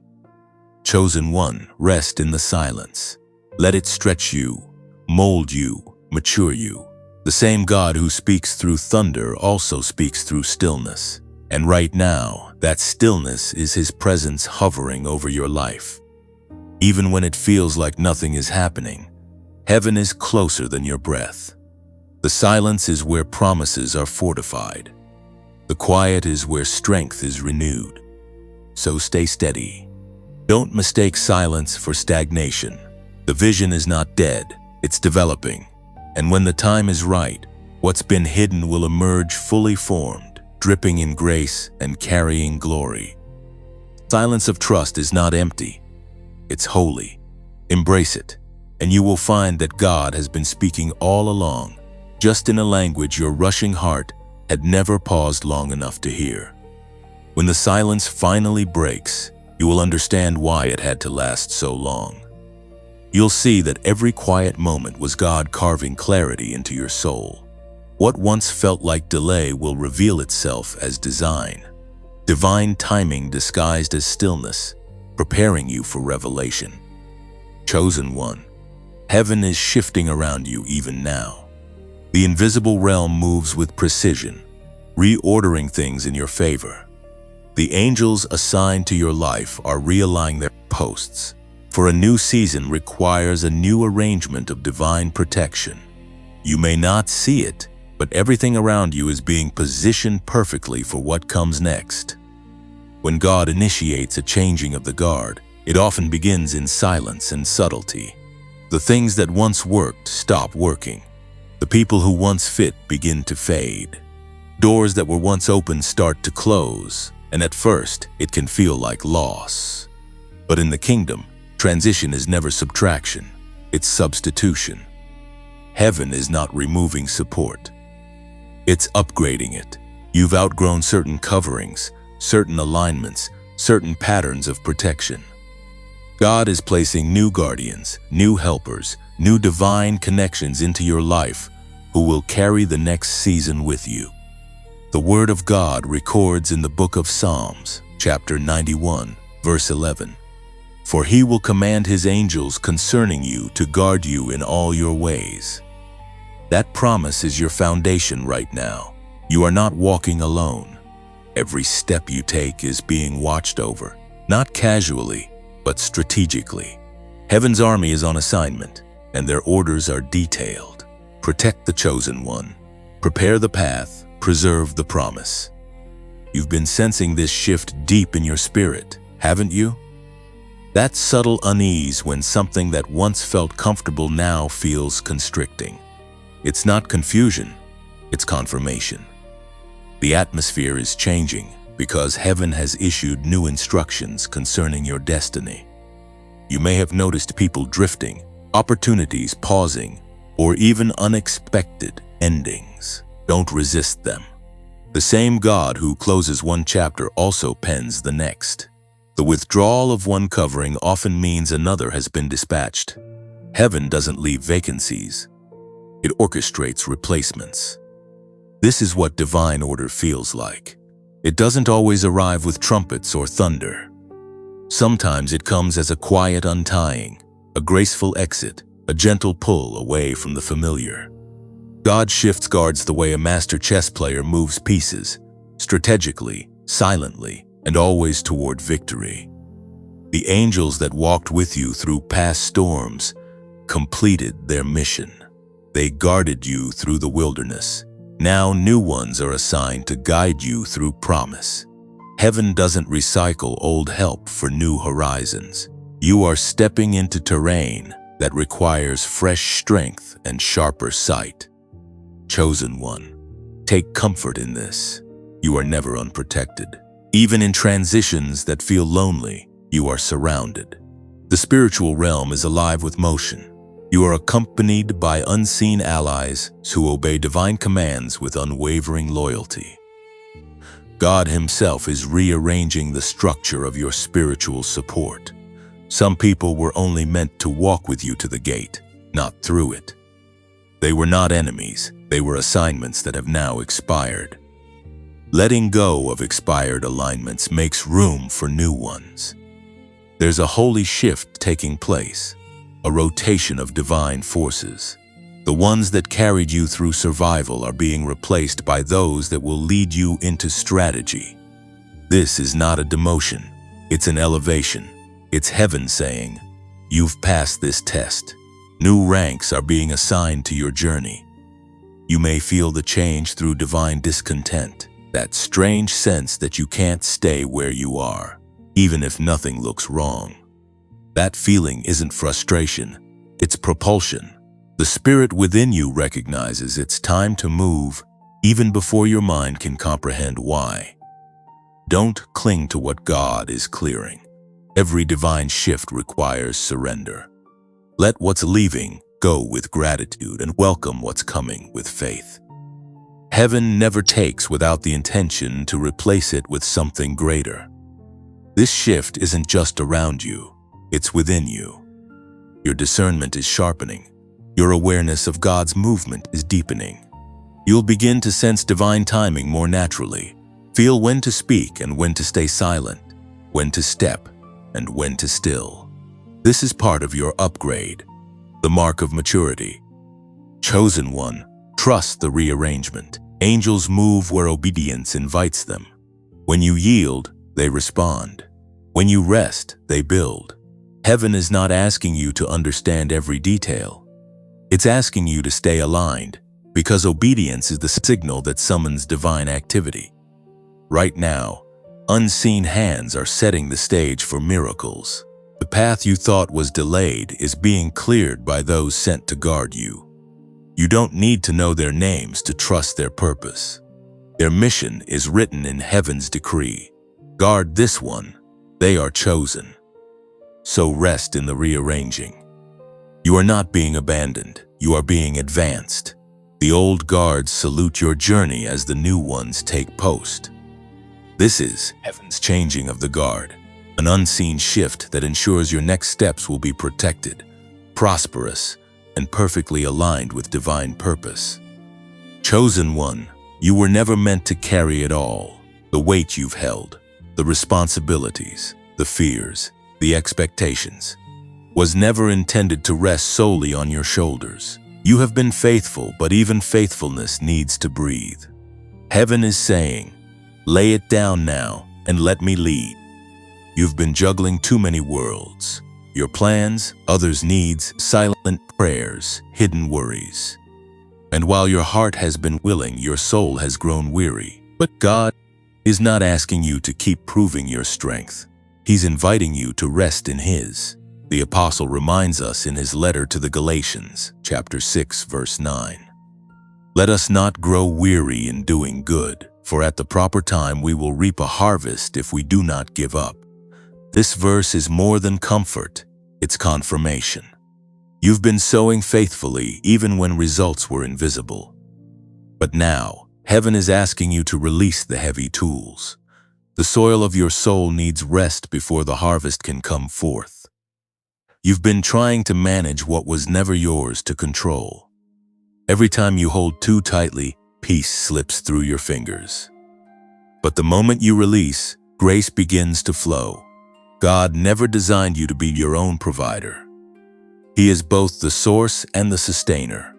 Chosen one, rest in the silence. Let it stretch you, mold you, mature you. The same God who speaks through thunder also speaks through stillness. And right now, that stillness is His presence hovering over your life. Even when it feels like nothing is happening, heaven is closer than your breath. The silence is where promises are fortified. The quiet is where strength is renewed. So stay steady. Don't mistake silence for stagnation. The vision is not dead, it's developing. And when the time is right, what's been hidden will emerge fully formed, dripping in grace and carrying glory. Silence of trust is not empty. It's holy. Embrace it, and you will find that God has been speaking all along, just in a language your rushing heart had never paused long enough to hear. When the silence finally breaks, you will understand why it had to last so long. You'll see that every quiet moment was God carving clarity into your soul. What once felt like delay will reveal itself as design. Divine timing disguised as stillness, preparing you for revelation. Chosen one, heaven is shifting around you even now. The invisible realm moves with precision, reordering things in your favor. The angels assigned to your life are realigning their posts, for a new season requires a new arrangement of divine protection. You may not see it, but everything around you is being positioned perfectly for what comes next. When God initiates a changing of the guard, it often begins in silence and subtlety. The things that once worked stop working. The people who once fit begin to fade. Doors that were once open start to close, and at first it can feel like loss. But in the kingdom, transition is never subtraction, it's substitution. Heaven is not removing support. It's upgrading it. You've outgrown certain coverings, certain alignments, certain patterns of protection. God is placing new guardians, new helpers, new divine connections into your life who will carry the next season with you. The Word of God records in the book of Psalms, chapter 91, verse 11, "For He will command His angels concerning you to guard you in all your ways." That promise is your foundation right now. You are not walking alone. Every step you take is being watched over, not casually, but strategically. Heaven's army is on assignment, and their orders are detailed. Protect the chosen one. Prepare the path. Preserve the promise. You've been sensing this shift deep in your spirit, haven't you? That subtle unease when something that once felt comfortable now feels constricting. It's not confusion, it's confirmation. The atmosphere is changing because heaven has issued new instructions concerning your destiny. You may have noticed people drifting, opportunities pausing, or even unexpected endings. Don't resist them. The same God who closes one chapter also pens the next. The withdrawal of one covering often means another has been dispatched. Heaven doesn't leave vacancies. It orchestrates replacements. This is what divine order feels like. It doesn't always arrive with trumpets or thunder. Sometimes it comes as a quiet untying, a graceful exit, a gentle pull away from the familiar. God shifts guards the way a master chess player moves pieces, strategically, silently, and always toward victory. The angels that walked with you through past storms completed their mission. They guarded you through the wilderness. Now new ones are assigned to guide you through promise. Heaven doesn't recycle old help for new horizons. You are stepping into terrain that requires fresh strength and sharper sight. Chosen one, take comfort in this. You are never unprotected. Even in transitions that feel lonely, you are surrounded. The spiritual realm is alive with motion. You are accompanied by unseen allies who obey divine commands with unwavering loyalty. God Himself is rearranging the structure of your spiritual support. Some people were only meant to walk with you to the gate, not through it. They were not enemies, they were assignments that have now expired. Letting go of expired alignments makes room for new ones. There's a holy shift taking place, a rotation of divine forces. The ones that carried you through survival are being replaced by those that will lead you into strategy. This is not a demotion, it's an elevation. It's heaven saying, you've passed this test. New ranks are being assigned to your journey. You may feel the change through divine discontent, that strange sense that you can't stay where you are, even if nothing looks wrong. That feeling isn't frustration, it's propulsion. The spirit within you recognizes it's time to move, even before your mind can comprehend why. Don't cling to what God is clearing. Every divine shift requires surrender. Let what's leaving go with gratitude and welcome what's coming with faith. Heaven never takes without the intention to replace it with something greater. This shift isn't just around you, it's within you. Your discernment is sharpening. Your awareness of God's movement is deepening. You'll begin to sense divine timing more naturally. Feel when to speak and when to stay silent, when to step and when to still. This is part of your upgrade, the mark of maturity. Chosen one, trust the rearrangement. Angels move where obedience invites them. When you yield, they respond. When you rest, they build. Heaven is not asking you to understand every detail. It's asking you to stay aligned, because obedience is the signal that summons divine activity. Right now, unseen hands are setting the stage for miracles. The path you thought was delayed is being cleared by those sent to guard you. You don't need to know their names to trust their purpose. Their mission is written in heaven's decree. Guard this one, they are chosen. So rest in the rearranging. You are not being abandoned, you are being advanced. The old guards salute your journey as the new ones take post. This is heaven's changing of the guard, an unseen shift that ensures your next steps will be protected, prosperous, and perfectly aligned with divine purpose. Chosen one, you were never meant to carry it all. The weight you've held, the responsibilities, the fears, the expectations, was never intended to rest solely on your shoulders. You have been faithful, but even faithfulness needs to breathe. Heaven is saying, lay it down now and let me lead. You've been juggling too many worlds. Your plans, others' needs, silent prayers, hidden worries. And while your heart has been willing, your soul has grown weary. But God is not asking you to keep proving your strength. He's inviting you to rest in His. The apostle reminds us in his letter to the Galatians, chapter 6, verse 9. Let us not grow weary in doing good, for at the proper time we will reap a harvest if we do not give up. This verse is more than comfort, it's confirmation. You've been sowing faithfully even when results were invisible. But now, heaven is asking you to release the heavy tools. The soil of your soul needs rest before the harvest can come forth. You've been trying to manage what was never yours to control. Every time you hold too tightly, peace slips through your fingers. But the moment you release, grace begins to flow. God never designed you to be your own provider. He is both the source and the sustainer.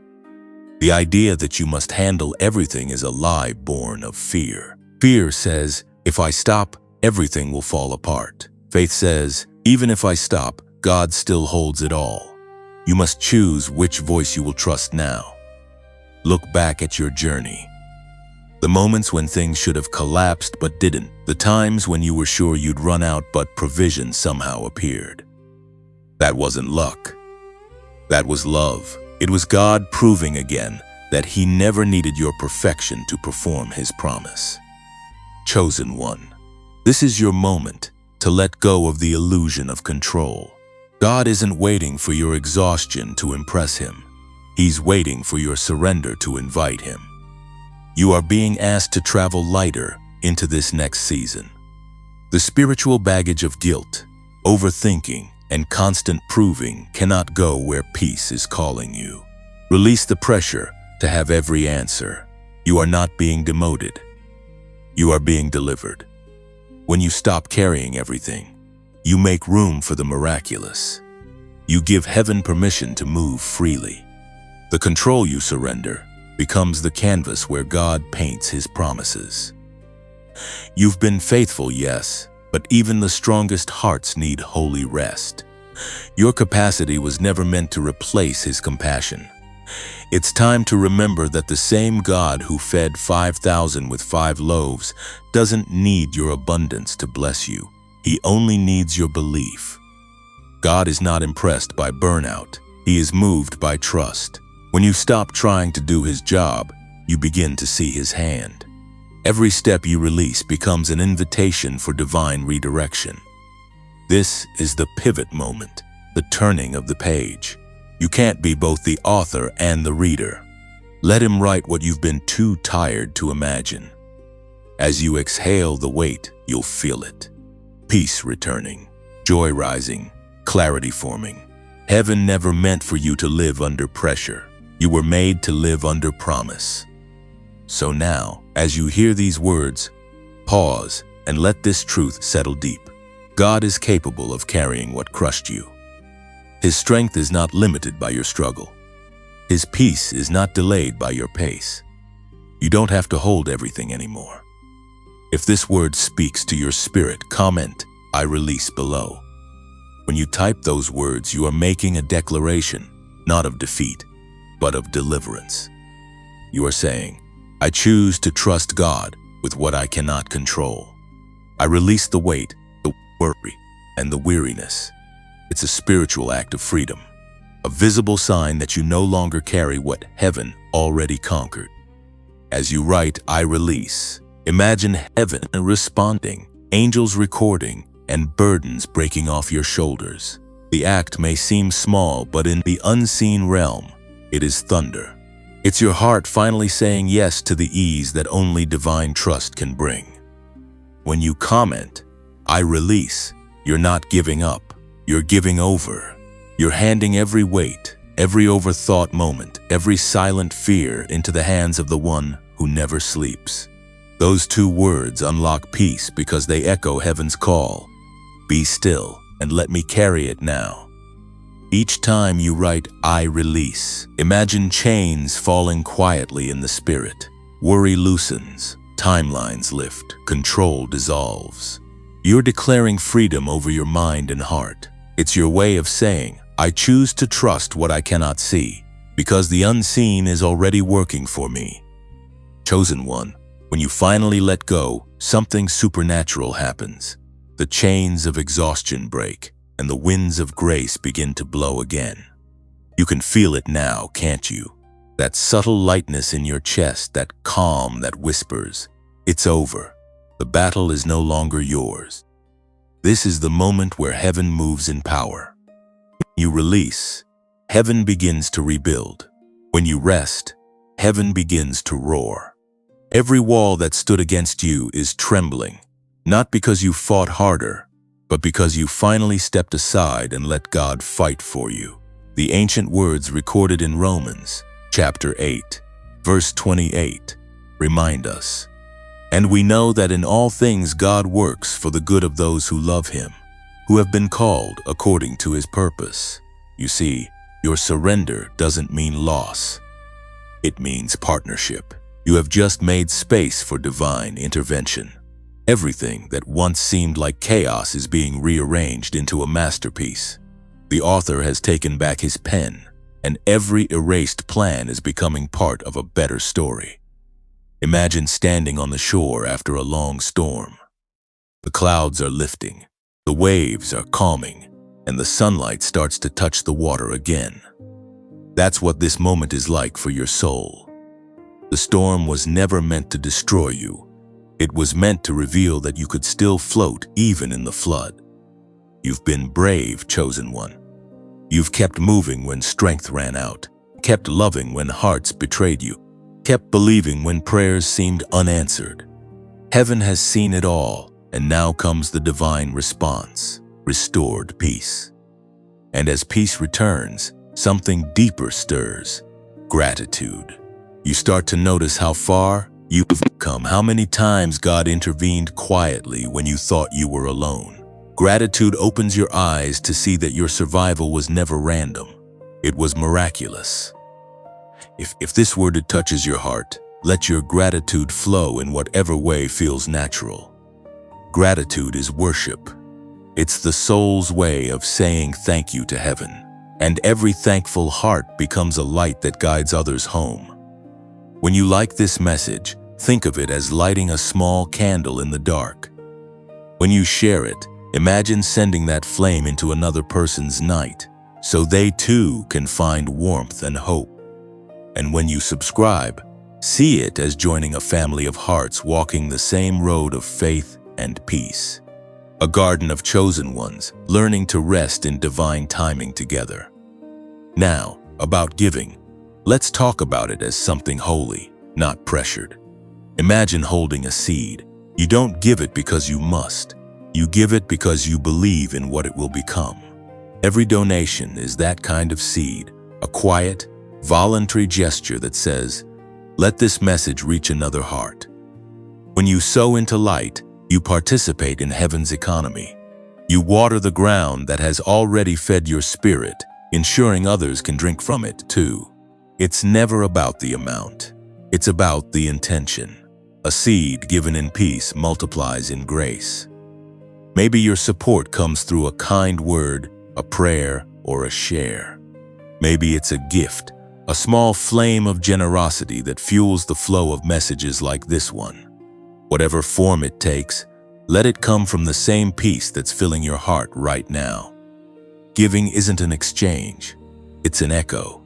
The idea that you must handle everything is a lie born of fear. Fear says, if I stop, everything will fall apart. Faith says, even if I stop, God still holds it all. You must choose which voice you will trust now. Look back at your journey. The moments when things should have collapsed but didn't. The times when you were sure you'd run out but provision somehow appeared. That wasn't luck. That was love. It was God proving again that He never needed your perfection to perform His promise. Chosen one, this is your moment to let go of the illusion of control. God isn't waiting for your exhaustion to impress Him. He's waiting for your surrender to invite Him. You are being asked to travel lighter into this next season. The spiritual baggage of guilt, overthinking, and constant proving cannot go where peace is calling you. Release the pressure to have every answer. You are not being demoted. You are being delivered. When you stop carrying everything, you make room for the miraculous. You give heaven permission to move freely. The control you surrender becomes the canvas where God paints His promises. You've been faithful, yes, but even the strongest hearts need holy rest. Your capacity was never meant to replace His compassion. It's time to remember that the same God who fed 5,000 with 5 loaves doesn't need your abundance to bless you. He only needs your belief. God is not impressed by burnout. He is moved by trust. When you stop trying to do His job, you begin to see His hand. Every step you release becomes an invitation for divine redirection. This is the pivot moment, the turning of the page. You can't be both the author and the reader. Let Him write what you've been too tired to imagine. As you exhale the weight, you'll feel it. Peace returning, joy rising, clarity forming. Heaven never meant for you to live under pressure. You were made to live under promise. So now, as you hear these words, pause and let this truth settle deep. God is capable of carrying what crushed you. His strength is not limited by your struggle. His peace is not delayed by your pace. You don't have to hold everything anymore. If this word speaks to your spirit, comment, "I release" below. When you type those words, you are making a declaration, not of defeat, but of deliverance. You are saying, I choose to trust God with what I cannot control. I release the weight, the worry, and the weariness. It's a spiritual act of freedom, a visible sign that you no longer carry what heaven already conquered. As you write, I release, imagine heaven responding, angels recording, and burdens breaking off your shoulders. The act may seem small, but in the unseen realm, it is thunder. It's your heart finally saying yes to the ease that only divine trust can bring. When you comment, I release, you're not giving up, you're giving over. You're handing every weight, every overthought moment, every silent fear into the hands of the one who never sleeps. Those 2 words unlock peace because they echo heaven's call. Be still and let me carry it now. Each time you write, I release, imagine chains falling quietly in the spirit. Worry loosens, timelines lift, control dissolves. You're declaring freedem over your mind and heart. It's your way of saying, I choose to trust what I cannot see, because the unseen is already working for me. Chosen one, when you finally let go, something supernatural happens. The chains of exhaustion break, and the winds of grace begin to blow again. You can feel it now, can't you? That subtle lightness in your chest, that calm that whispers, it's over. The battle is no longer yours. This is the moment where heaven moves in power. You release, heaven begins to rebuild. When you rest, heaven begins to roar. Every wall that stood against you is trembling, not because you fought harder, but because you finally stepped aside and let God fight for you. The ancient words recorded in Romans, chapter 8, verse 28, remind us, and we know that in all things God works for the good of those who love Him, who have been called according to His purpose. You see, your surrender doesn't mean loss. It means partnership. You have just made space for divine intervention. Everything that once seemed like chaos is being rearranged into a masterpiece. The author has taken back his pen, and every erased plan is becoming part of a better story. Imagine standing on the shore after a long storm. The clouds are lifting, the waves are calming, and the sunlight starts to touch the water again. That's what this moment is like for your soul. The storm was never meant to destroy you. It was meant to reveal that you could still float even in the flood. You've been brave, chosen one. You've kept moving when strength ran out, kept loving when hearts betrayed you, kept believing when prayers seemed unanswered. Heaven has seen it all, and now comes the divine response, restored peace. And as peace returns, something deeper stirs, gratitude. You start to notice how far you've come, how many times God intervened quietly when you thought you were alone. Gratitude opens your eyes to see that your survival was never random. It was miraculous. If this word touches your heart, let your gratitude flow in whatever way feels natural. Gratitude is worship. It's the soul's way of saying thank you to heaven, and every thankful heart becomes a light that guides others home. When you like this message, think of it as lighting a small candle in the dark. When you share it, imagine sending that flame into another person's night, so they too can find warmth and hope. And when you subscribe, see it as joining a family of hearts walking the same road of faith and peace. A garden of chosen ones, learning to rest in divine timing together. Now, about giving. Let's talk about it as something holy, not pressured. Imagine holding a seed. You don't give it because you must. You give it because you believe in what it will become. Every donation is that kind of seed, a quiet, voluntary gesture that says, let this message reach another heart. When you sow into light, you participate in heaven's economy. You water the ground that has already fed your spirit, ensuring others can drink from it too. It's never about the amount. It's about the intention. A seed given in peace multiplies in grace. Maybe your support comes through a kind word, a prayer, or a share. Maybe it's a gift, a small flame of generosity that fuels the flow of messages like this one. Whatever form it takes, let it come from the same peace that's filling your heart right now. Giving isn't an exchange, it's an echo.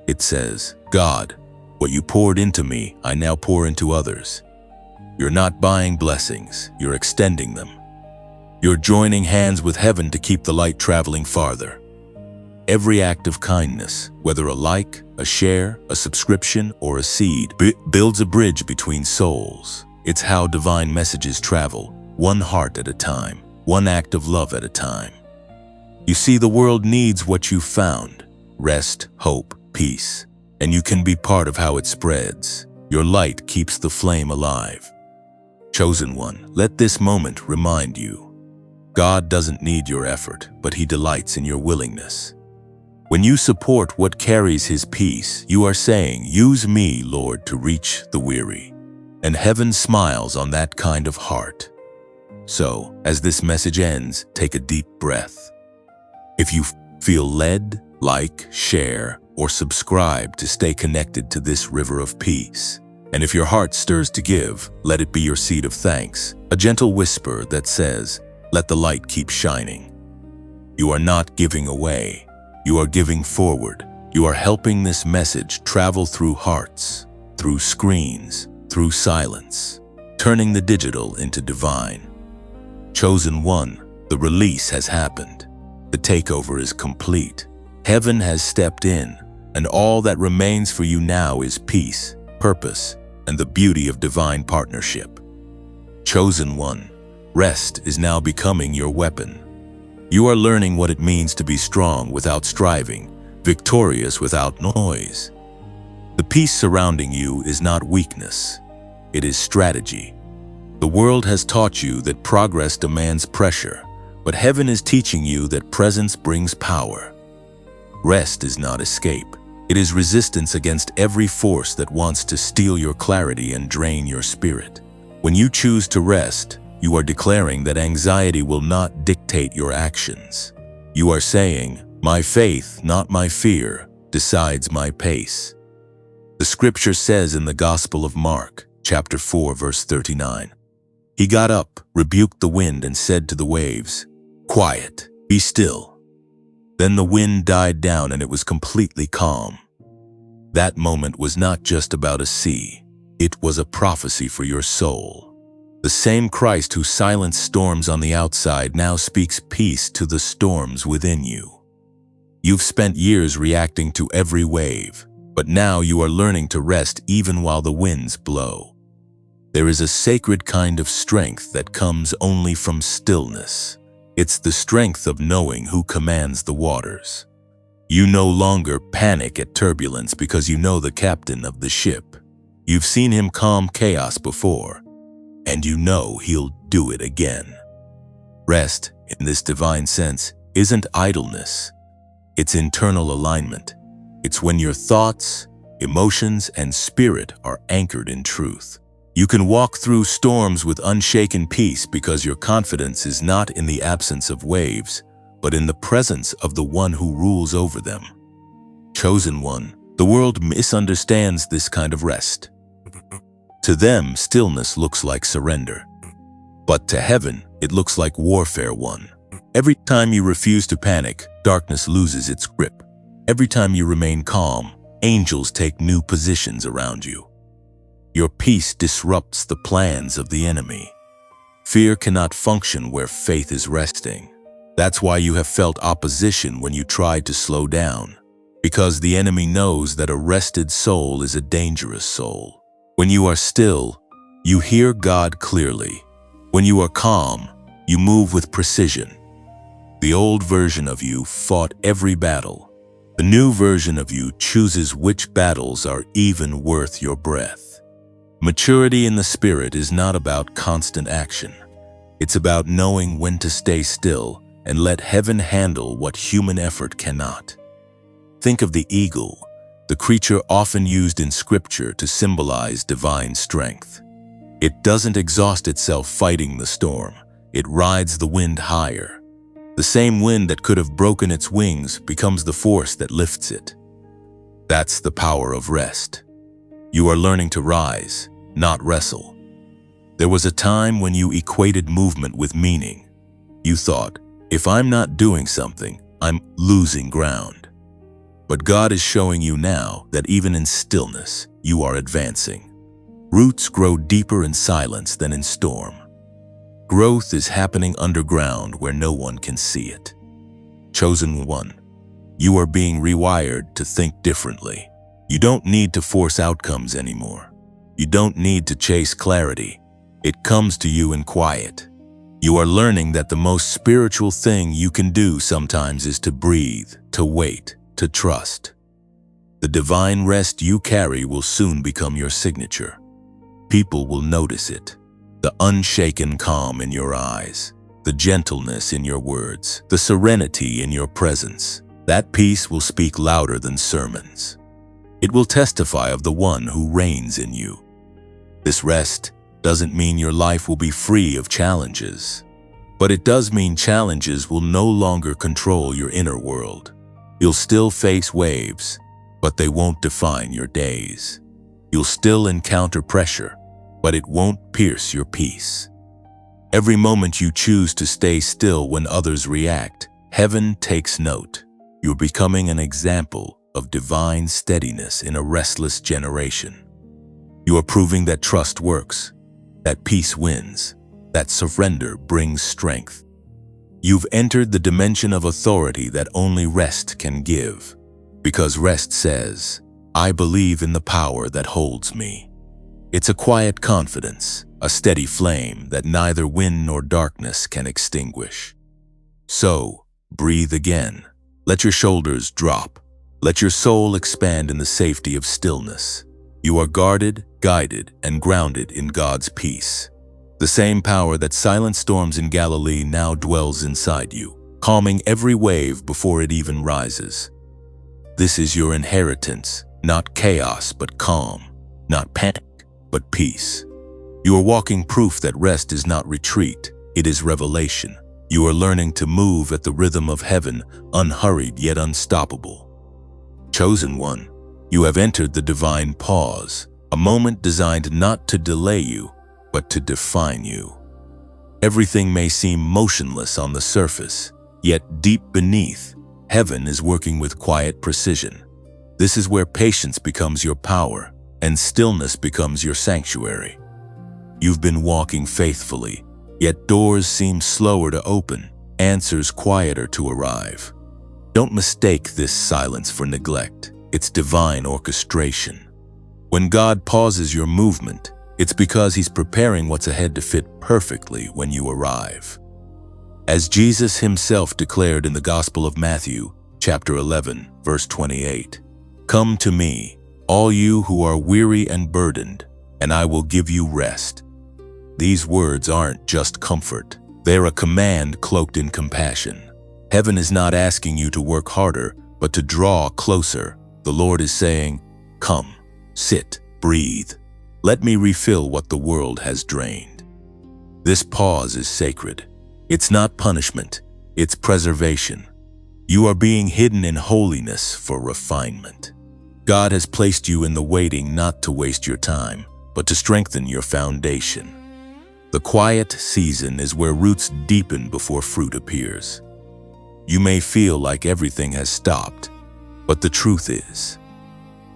It says, God, what you poured into me, I now pour into others. You're not buying blessings, you're extending them. You're joining hands with heaven to keep the light traveling farther. Every act of kindness, whether a like, a share, a subscription, or a seed, builds a bridge between souls. It's how divine messages travel, one heart at a time, one act of love at a time. You see, the world needs what you found: rest, hope, peace, and you can be part of how it spreads. Your light keeps the flame alive. Chosen one, let this moment remind you. God doesn't need your effort, but He delights in your willingness. When you support what carries His peace, you are saying, use me, Lord, to reach the weary. And heaven smiles on that kind of heart. So, as this message ends, take a deep breath. If you feel led, like, share, or subscribe to stay connected to this river of peace. And if your heart stirs to give, let it be your seed of thanks, a gentle whisper that says, "Let the light keep shining." You are not giving away. You are giving forward. You are helping this message travel through hearts, through screens, through silence, turning the digital into divine. Chosen one, the release has happened. The takeover is complete. Heaven has stepped in, and all that remains for you now is peace, purpose, and the beauty of divine partnership. Chosen one, rest is now becoming your weapon. You are learning what it means to be strong without striving, victorious without noise. The peace surrounding you is not weakness. It is strategy. The world has taught you that progress demands pressure, but heaven is teaching you that presence brings power. Rest is not escape. It is resistance against every force that wants to steal your clarity and drain your spirit. When you choose to rest, you are declaring that anxiety will not dictate your actions. You are saying, "My faith, not my fear, decides my pace." The scripture says in the Gospel of Mark, chapter 4, verse 39, "He got up, rebuked the wind, and said to the waves, 'Quiet, be still.' Then the wind died down and it was completely calm." That moment was not just about a sea. It was a prophecy for your soul. The same Christ who silenced storms on the outside now speaks peace to the storms within you. You've spent years reacting to every wave, but now you are learning to rest even while the winds blow. There is a sacred kind of strength that comes only from stillness. It's the strength of knowing who commands the waters. You no longer panic at turbulence because you know the captain of the ship. You've seen him calm chaos before, and you know he'll do it again. Rest, in this divine sense, isn't idleness. It's internal alignment. It's when your thoughts, emotions, and spirit are anchored in truth. You can walk through storms with unshaken peace because your confidence is not in the absence of waves, but in the presence of the one who rules over them. Chosen one, the world misunderstands this kind of rest. To them, stillness looks like surrender. But to heaven, it looks like warfare won. Every time you refuse to panic, darkness loses its grip. Every time you remain calm, angels take new positions around you. Your peace disrupts the plans of the enemy. Fear cannot function where faith is resting. That's why you have felt opposition when you tried to slow down, because the enemy knows that a rested soul is a dangerous soul. When you are still, you hear God clearly. When you are calm, you move with precision. The old version of you fought every battle. The new version of you chooses which battles are even worth your breath. Maturity in the spirit is not about constant action. It's about knowing when to stay still and let heaven handle what human effort cannot. Think of the eagle, the creature often used in scripture to symbolize divine strength. It doesn't exhaust itself fighting the storm. It rides the wind higher. The same wind that could have broken its wings becomes the force that lifts it. That's the power of rest. You are learning to rise, not wrestle. There was a time when you equated movement with meaning. You thought, if I'm not doing something, I'm losing ground. But God is showing you now that even in stillness, you are advancing. Roots grow deeper in silence than in storm. Growth is happening underground where no one can see it. Chosen one, you are being rewired to think differently. You don't need to force outcomes anymore. You don't need to chase clarity. It comes to you in quiet. You are learning that the most spiritual thing you can do sometimes is to breathe, to wait, to trust. The divine rest you carry will soon become your signature. People will notice it. The unshaken calm in your eyes, the gentleness in your words, the serenity in your presence. That peace will speak louder than sermons. It will testify of the one who reigns in you. This rest, doesn't mean your life will be free of challenges. But it does mean challenges will no longer control your inner world. You'll still face waves, but they won't define your days. You'll still encounter pressure, but it won't pierce your peace. Every moment you choose to stay still when others react, heaven takes note. You're becoming an example of divine steadiness in a restless generation. You are proving that trust works, that peace wins, that surrender brings strength. You've entered the dimension of authority that only rest can give, because rest says, I believe in the power that holds me. It's a quiet confidence, a steady flame that neither wind nor darkness can extinguish. So, breathe again. Let your shoulders drop. Let your soul expand in the safety of stillness. You are guarded, guided, and grounded in God's peace. The same power that silenced storms in Galilee now dwells inside you, calming every wave before it even rises. This is your inheritance, not chaos but calm, not panic but peace. You are walking proof that rest is not retreat, it is revelation. You are learning to move at the rhythm of heaven, unhurried yet unstoppable. Chosen one, you have entered the divine pause, a moment designed not to delay you, but to define you. Everything may seem motionless on the surface, yet deep beneath, heaven is working with quiet precision. This is where patience becomes your power, and stillness becomes your sanctuary. You've been walking faithfully, yet doors seem slower to open, answers quieter to arrive. Don't mistake this silence for neglect. It's divine orchestration. When God pauses your movement, it's because He's preparing what's ahead to fit perfectly when you arrive. As Jesus Himself declared in the Gospel of Matthew, chapter 11, verse 28, "Come to me, all you who are weary and burdened, and I will give you rest." These words aren't just comfort. They're a command cloaked in compassion. Heaven is not asking you to work harder, but to draw closer. The Lord is saying, "Come, sit, breathe. Let me refill what the world has drained." This pause is sacred. It's not punishment, it's preservation. You are being hidden in holiness for refinement. God has placed you in the waiting not to waste your time, but to strengthen your foundation. The quiet season is where roots deepen before fruit appears. You may feel like everything has stopped, but the truth is,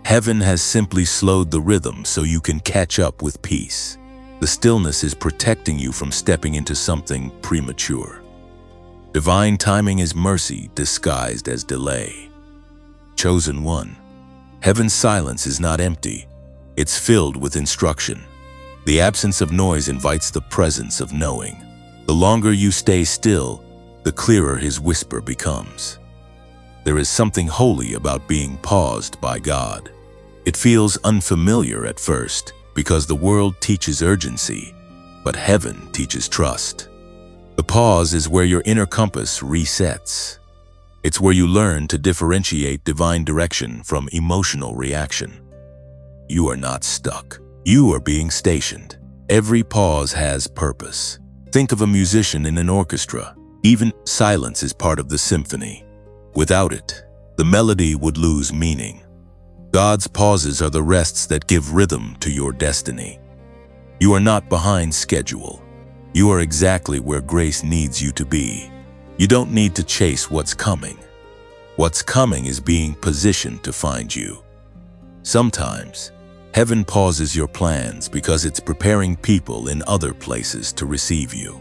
heaven has simply slowed the rhythm so you can catch up with peace. The stillness is protecting you from stepping into something premature. Divine timing is mercy disguised as delay. Chosen one, heaven's silence is not empty. It's filled with instruction. The absence of noise invites the presence of knowing. The longer you stay still, the clearer His whisper becomes. There is something holy about being paused by God. It feels unfamiliar at first because the world teaches urgency, but heaven teaches trust. The pause is where your inner compass resets. It's where you learn to differentiate divine direction from emotional reaction. You are not stuck. You are being stationed. Every pause has purpose. Think of a musician in an orchestra. Even silence is part of the symphony. Without it, the melody would lose meaning. God's pauses are the rests that give rhythm to your destiny. You are not behind schedule. You are exactly where grace needs you to be. You don't need to chase what's coming. What's coming is being positioned to find you. Sometimes, heaven pauses your plans because it's preparing people in other places to receive you.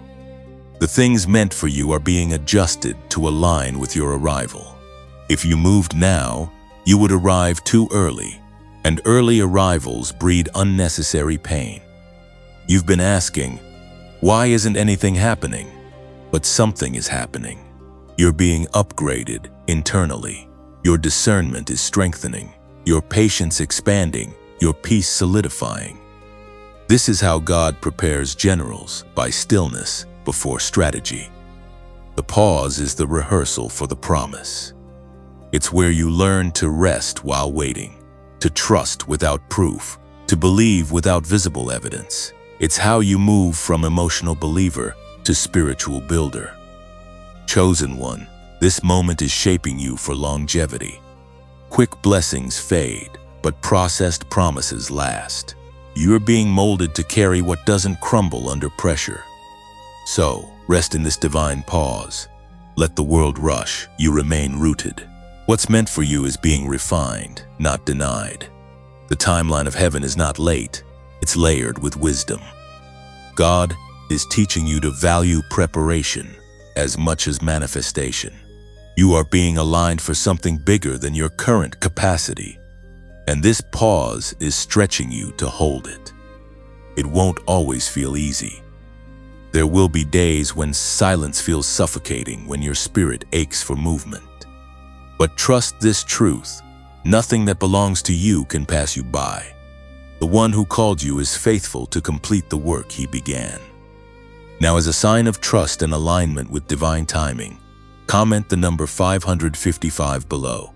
The things meant for you are being adjusted to align with your arrival. If you moved now, you would arrive too early, and early arrivals breed unnecessary pain. You've been asking, why isn't anything happening? But something is happening. You're being upgraded internally. Your discernment is strengthening, your patience expanding, your peace solidifying. This is how God prepares generals, by stillness before strategy. The pause is the rehearsal for the promise. It's where you learn to rest while waiting, to trust without proof, to believe without visible evidence. It's how you move from emotional believer to spiritual builder. Chosen one, this moment is shaping you for longevity. Quick blessings fade, but processed promises last. You're being molded to carry what doesn't crumble under pressure. So, rest in this divine pause. Let the world rush, you remain rooted. What's meant for you is being refined, not denied. The timeline of heaven is not late, it's layered with wisdom. God is teaching you to value preparation as much as manifestation. You are being aligned for something bigger than your current capacity. And this pause is stretching you to hold it. It won't always feel easy. There will be days when silence feels suffocating, when your spirit aches for movement. But trust this truth, nothing that belongs to you can pass you by. The one who called you is faithful to complete the work he began. Now, as a sign of trust and alignment with divine timing, comment the number 555 below.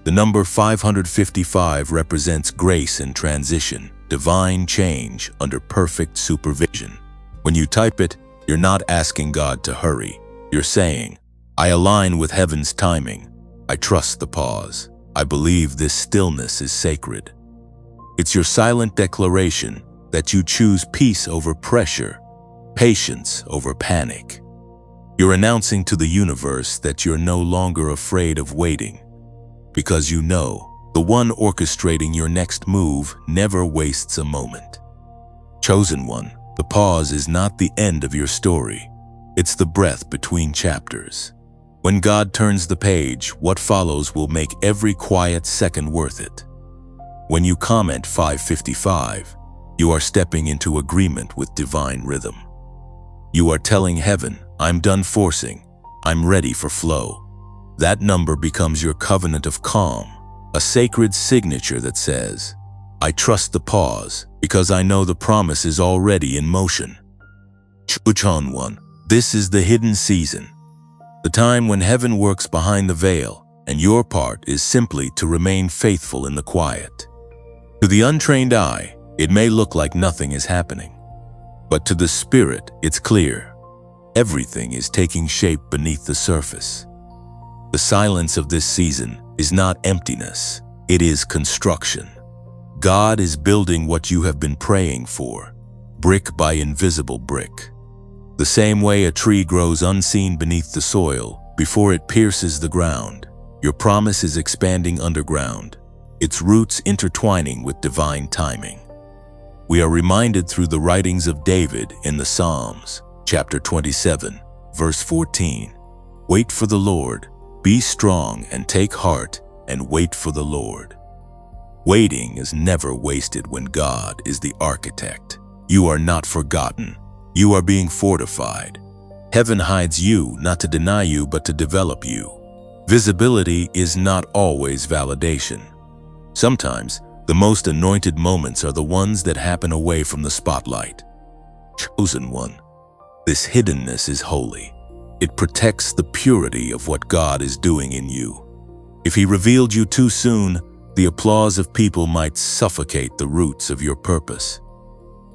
The number 555 represents grace in transition, divine change under perfect supervision. When you type it, you're not asking God to hurry. You're saying, I align with heaven's timing. I trust the pause. I believe this stillness is sacred. It's your silent declaration that you choose peace over pressure, patience over panic. You're announcing to the universe that you're no longer afraid of waiting, because you know the one orchestrating your next move never wastes a moment. Chosen one, the pause is not the end of your story. It's the breath between chapters. When God turns the page, what follows will make every quiet second worth it. When you comment 555, you are stepping into agreement with divine rhythm. You are telling heaven, I'm done forcing, I'm ready for flow. That number becomes your covenant of calm, a sacred signature that says, I trust the pause because I know the promise is already in motion. Chosen one, this is the hidden season, the time when heaven works behind the veil, and your part is simply to remain faithful in the quiet. To the untrained eye, it may look like nothing is happening, but to the spirit, it's clear. Everything is taking shape beneath the surface. The silence of this season is not emptiness, it is construction. God is building what you have been praying for, brick by invisible brick. The same way a tree grows unseen beneath the soil before it pierces the ground, your promise is expanding underground, its roots intertwining with divine timing. We are reminded through the writings of David in the Psalms, chapter 27, verse 14, wait for the Lord, be strong and take heart and wait for the Lord. Waiting is never wasted when God is the architect. You are not forgotten. You are being fortified. Heaven hides you not to deny you but to develop you. Visibility is not always validation. Sometimes, the most anointed moments are the ones that happen away from the spotlight. Chosen one, this hiddenness is holy. It protects the purity of what God is doing in you. If He revealed you too soon, the applause of people might suffocate the roots of your purpose.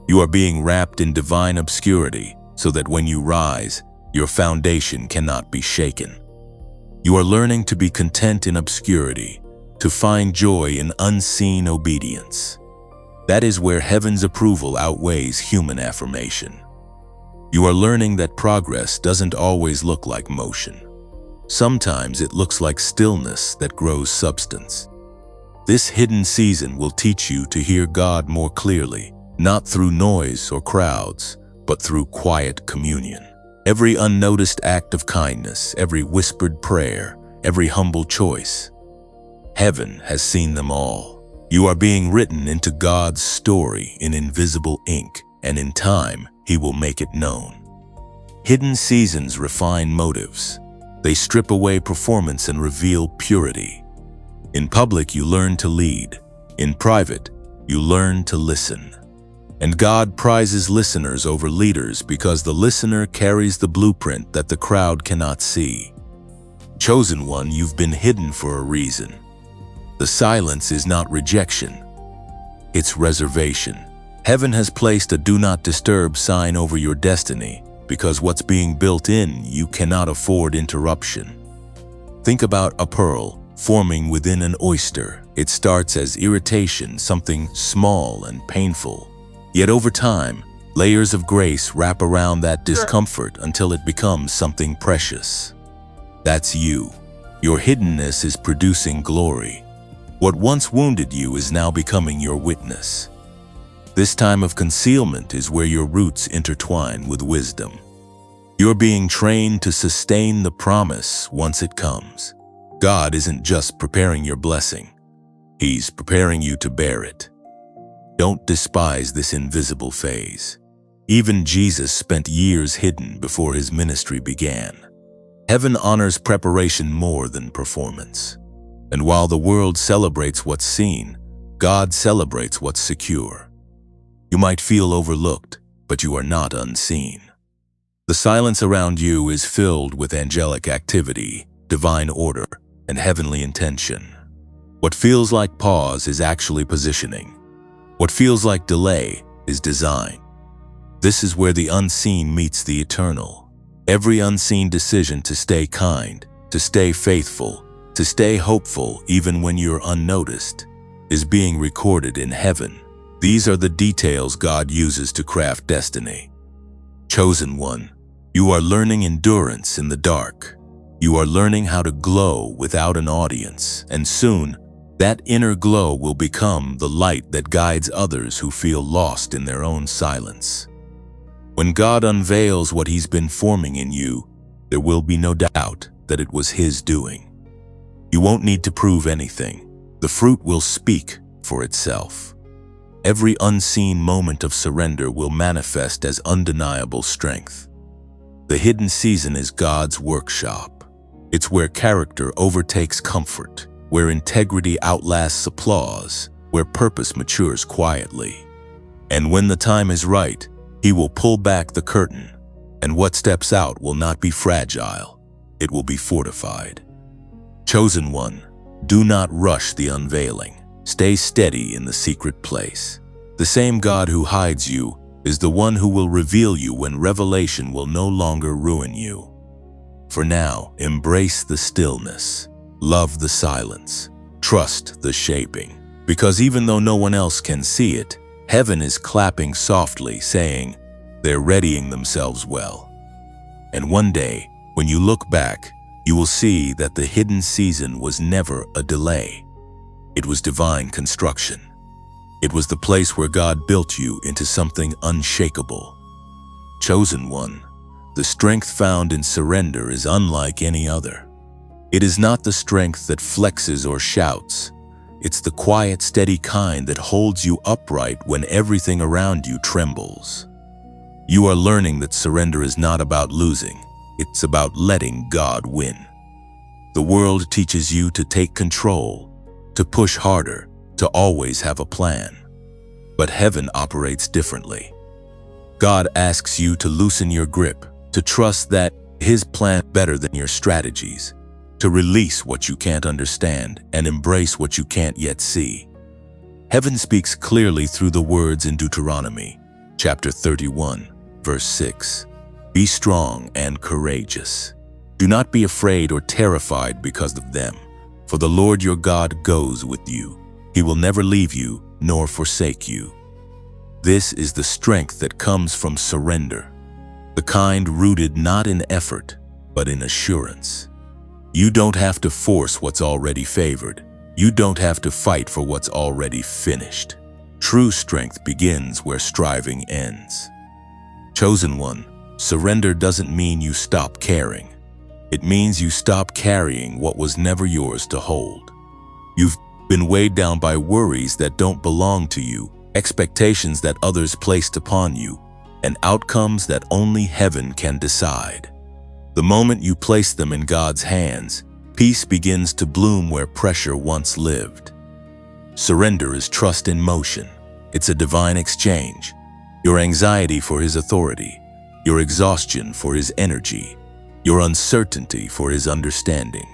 You are being wrapped in divine obscurity so that when you rise, your foundation cannot be shaken. You are learning to be content in obscurity, to find joy in unseen obedience. That is where heaven's approval outweighs human affirmation. You are learning that progress doesn't always look like motion. Sometimes it looks like stillness that grows substance. This hidden season will teach you to hear God more clearly, not through noise or crowds, but through quiet communion. Every unnoticed act of kindness, every whispered prayer, every humble choice. Heaven has seen them all. You are being written into God's story in invisible ink, and in time, He will make it known. Hidden seasons refine motives. They strip away performance and reveal purity. In public, you learn to lead. In private, you learn to listen. And God prizes listeners over leaders because the listener carries the blueprint that the crowd cannot see. Chosen one, you've been hidden for a reason. The silence is not rejection, it's reservation. Heaven has placed a do not disturb sign over your destiny because what's being built in you cannot afford interruption. Think about a pearl forming within an oyster. It starts as irritation, something small and painful. Yet over time, layers of grace wrap around that discomfort until it becomes something precious. That's you. Your hiddenness is producing glory. What once wounded you is now becoming your witness. This time of concealment is where your roots intertwine with wisdom. You're being trained to sustain the promise once it comes. God isn't just preparing your blessing. He's preparing you to bear it. Don't despise this invisible phase. Even Jesus spent years hidden before his ministry began. Heaven honors preparation more than performance. And while the world celebrates what's seen, God celebrates what's secure. You might feel overlooked, but you are not unseen. The silence around you is filled with angelic activity, divine order, and heavenly intention. What feels like pause is actually positioning. What feels like delay is design. This is where the unseen meets the eternal. Every unseen decision to stay kind, to stay faithful, to stay hopeful even when you're unnoticed, is being recorded in heaven. These are the details God uses to craft destiny. Chosen one, you are learning endurance in the dark. You are learning how to glow without an audience, and soon, that inner glow will become the light that guides others who feel lost in their own silence. When God unveils what He's been forming in you, there will be no doubt that it was His doing. You won't need to prove anything. The fruit will speak for itself. Every unseen moment of surrender will manifest as undeniable strength. The hidden season is God's workshop. It's where character overtakes comfort, where integrity outlasts applause, where purpose matures quietly. And when the time is right, He will pull back the curtain, and what steps out will not be fragile, it will be fortified. Chosen one, do not rush the unveiling. Stay steady in the secret place. The same God who hides you is the one who will reveal you when revelation will no longer ruin you. For now, embrace the stillness, love the silence, trust the shaping, because even though no one else can see it, heaven is clapping softly, saying, they're readying themselves well. And one day, when you look back, you will see that the hidden season was never a delay. It was divine construction. It was the place where God built you into something unshakable. Chosen one, the strength found in surrender is unlike any other. It is not the strength that flexes or shouts. It's the quiet, steady kind that holds you upright when everything around you trembles. You are learning that surrender is not about losing. It's about letting God win. The world teaches you to take control, to push harder, to always have a plan. But heaven operates differently. God asks you to loosen your grip, to trust that His plan is better than your strategies, to release what you can't understand and embrace what you can't yet see. Heaven speaks clearly through the words in Deuteronomy, chapter 31, verse 6. Be strong and courageous. Do not be afraid or terrified because of them, for the Lord your God goes with you. He will never leave you nor forsake you. This is the strength that comes from surrender, the kind rooted not in effort, but in assurance. You don't have to force what's already favored. You don't have to fight for what's already finished. True strength begins where striving ends. Chosen one, surrender doesn't mean you stop caring. It means you stop carrying what was never yours to hold. You've been weighed down by worries that don't belong to you, expectations that others placed upon you, and outcomes that only heaven can decide. The moment you place them in God's hands, peace begins to bloom where pressure once lived. Surrender is trust in motion. It's a divine exchange. Your anxiety for His authority, your exhaustion for His energy, your uncertainty for His understanding.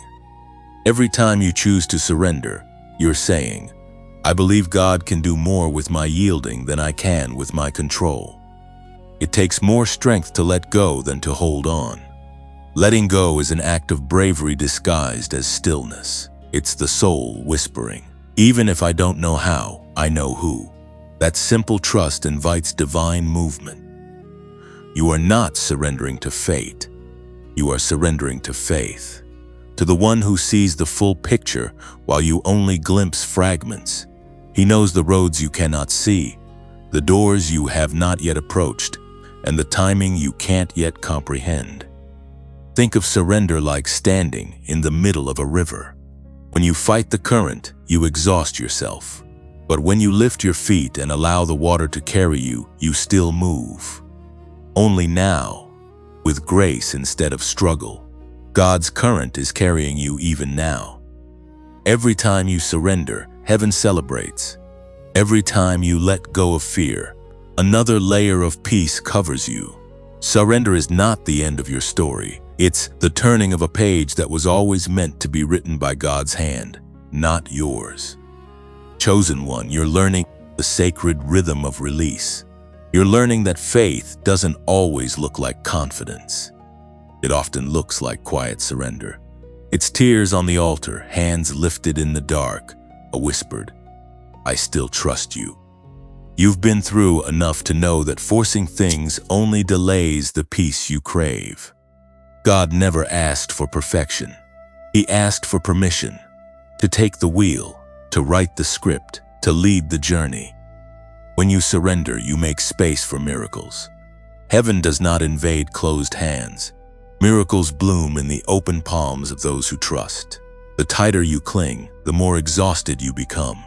Every time you choose to surrender, you're saying, I believe God can do more with my yielding than I can with my control. It takes more strength to let go than to hold on. Letting go is an act of bravery disguised as stillness. It's the soul whispering, "Even if I don't know how, I know who." That simple trust invites divine movement. You are not surrendering to fate. You are surrendering to faith, to the one who sees the full picture while you only glimpse fragments. He knows the roads you cannot see, the doors you have not yet approached, and the timing you can't yet comprehend. Think of surrender like standing in the middle of a river. When you fight the current, you exhaust yourself. But when you lift your feet and allow the water to carry you, you still move. Only now, with grace instead of struggle, God's current is carrying you even now. Every time you surrender, heaven celebrates. Every time you let go of fear, another layer of peace covers you. Surrender is not the end of your story. It's the turning of a page that was always meant to be written by God's hand, not yours. Chosen one, you're learning the sacred rhythm of release. You're learning that faith doesn't always look like confidence. It often looks like quiet surrender. It's tears on the altar, hands lifted in the dark, a whispered, "I still trust you." You've been through enough to know that forcing things only delays the peace you crave. God never asked for perfection. He asked for permission to take the wheel, to write the script, to lead the journey. When you surrender, you make space for miracles. Heaven does not invade closed hands. Miracles bloom in the open palms of those who trust. The tighter you cling, the more exhausted you become.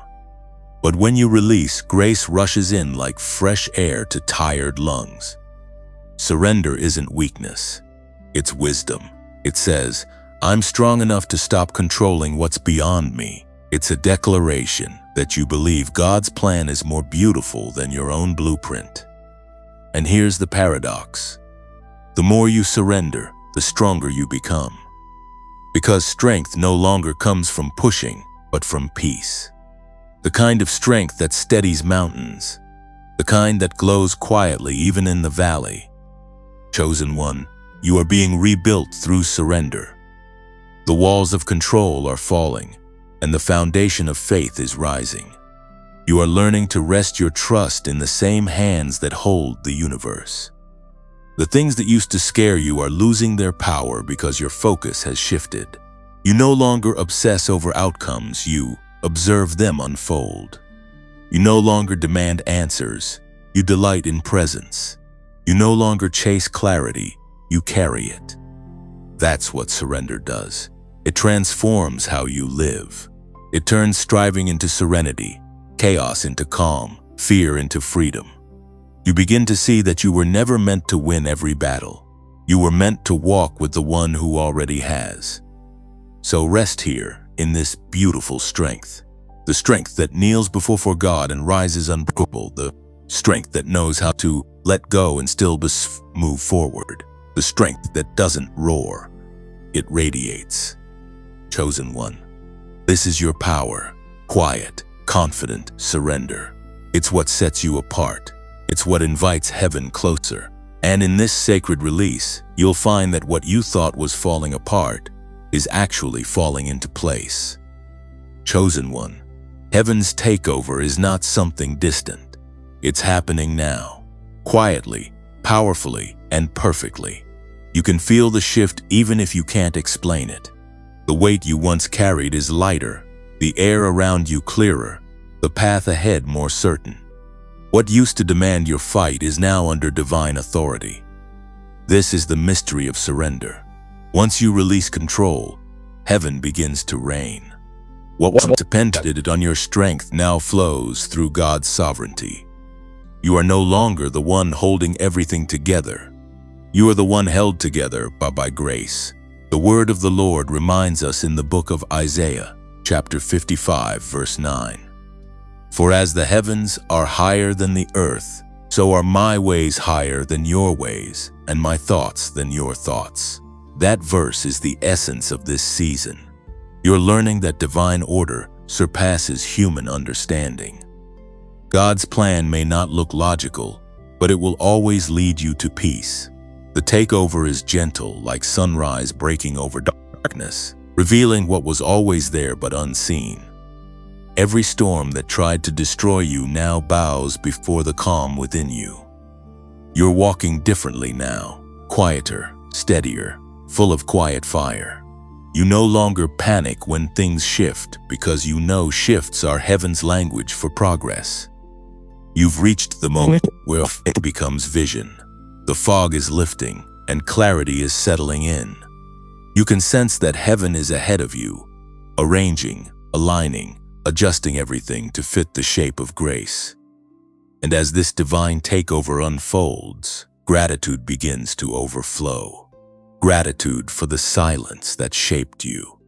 But when you release, grace rushes in like fresh air to tired lungs. Surrender isn't weakness. It's wisdom. It says, "I'm strong enough to stop controlling what's beyond me." It's a declaration that you believe God's plan is more beautiful than your own blueprint. And here's the paradox. The more you surrender, the stronger you become. Because strength no longer comes from pushing, but from peace. The kind of strength that steadies mountains. The kind that glows quietly even in the valley. Chosen one, you are being rebuilt through surrender. The walls of control are falling, and the foundation of faith is rising. You are learning to rest your trust in the same hands that hold the universe. The things that used to scare you are losing their power because your focus has shifted. You no longer obsess over outcomes, you observe them unfold. You no longer demand answers, you delight in presence. You no longer chase clarity, you carry it. That's what surrender does. It transforms how you live. It turns striving into serenity, chaos into calm, fear into freedom. You begin to see that you were never meant to win every battle. You were meant to walk with the one who already has. So rest here in this beautiful strength. The strength that kneels before God and rises unbreakable. The strength that knows how to let go and still move forward. The strength that doesn't roar. It radiates. Chosen one. This is your power. Quiet, confident surrender. It's what sets you apart. It's what invites heaven closer. And in this sacred release, you'll find that what you thought was falling apart is actually falling into place. Chosen one, heaven's takeover is not something distant. It's happening now, quietly, powerfully, and perfectly. You can feel the shift even if you can't explain it. The weight you once carried is lighter, the air around you clearer, the path ahead more certain. What used to demand your fight is now under divine authority. This is the mystery of surrender. Once you release control, heaven begins to reign. What once depended on your strength now flows through God's sovereignty. You are no longer the one holding everything together. You are the one held together by grace. The word of the Lord reminds us in the book of Isaiah, chapter 55, verse 9. For as the heavens are higher than the earth, so are my ways higher than your ways, and my thoughts than your thoughts. That verse is the essence of this season. You're learning that divine order surpasses human understanding. God's plan may not look logical, but it will always lead you to peace. The takeover is gentle, like sunrise breaking over darkness, revealing what was always there but unseen. Every storm that tried to destroy you now bows before the calm within you. You're walking differently now, quieter, steadier, full of quiet fire. You no longer panic when things shift because you know shifts are heaven's language for progress. You've reached the moment where faith becomes vision. The fog is lifting and clarity is settling in. You can sense that heaven is ahead of you, arranging, aligning, adjusting everything to fit the shape of grace. And as this divine takeover unfolds, gratitude begins to overflow. Gratitude for the silence that shaped you.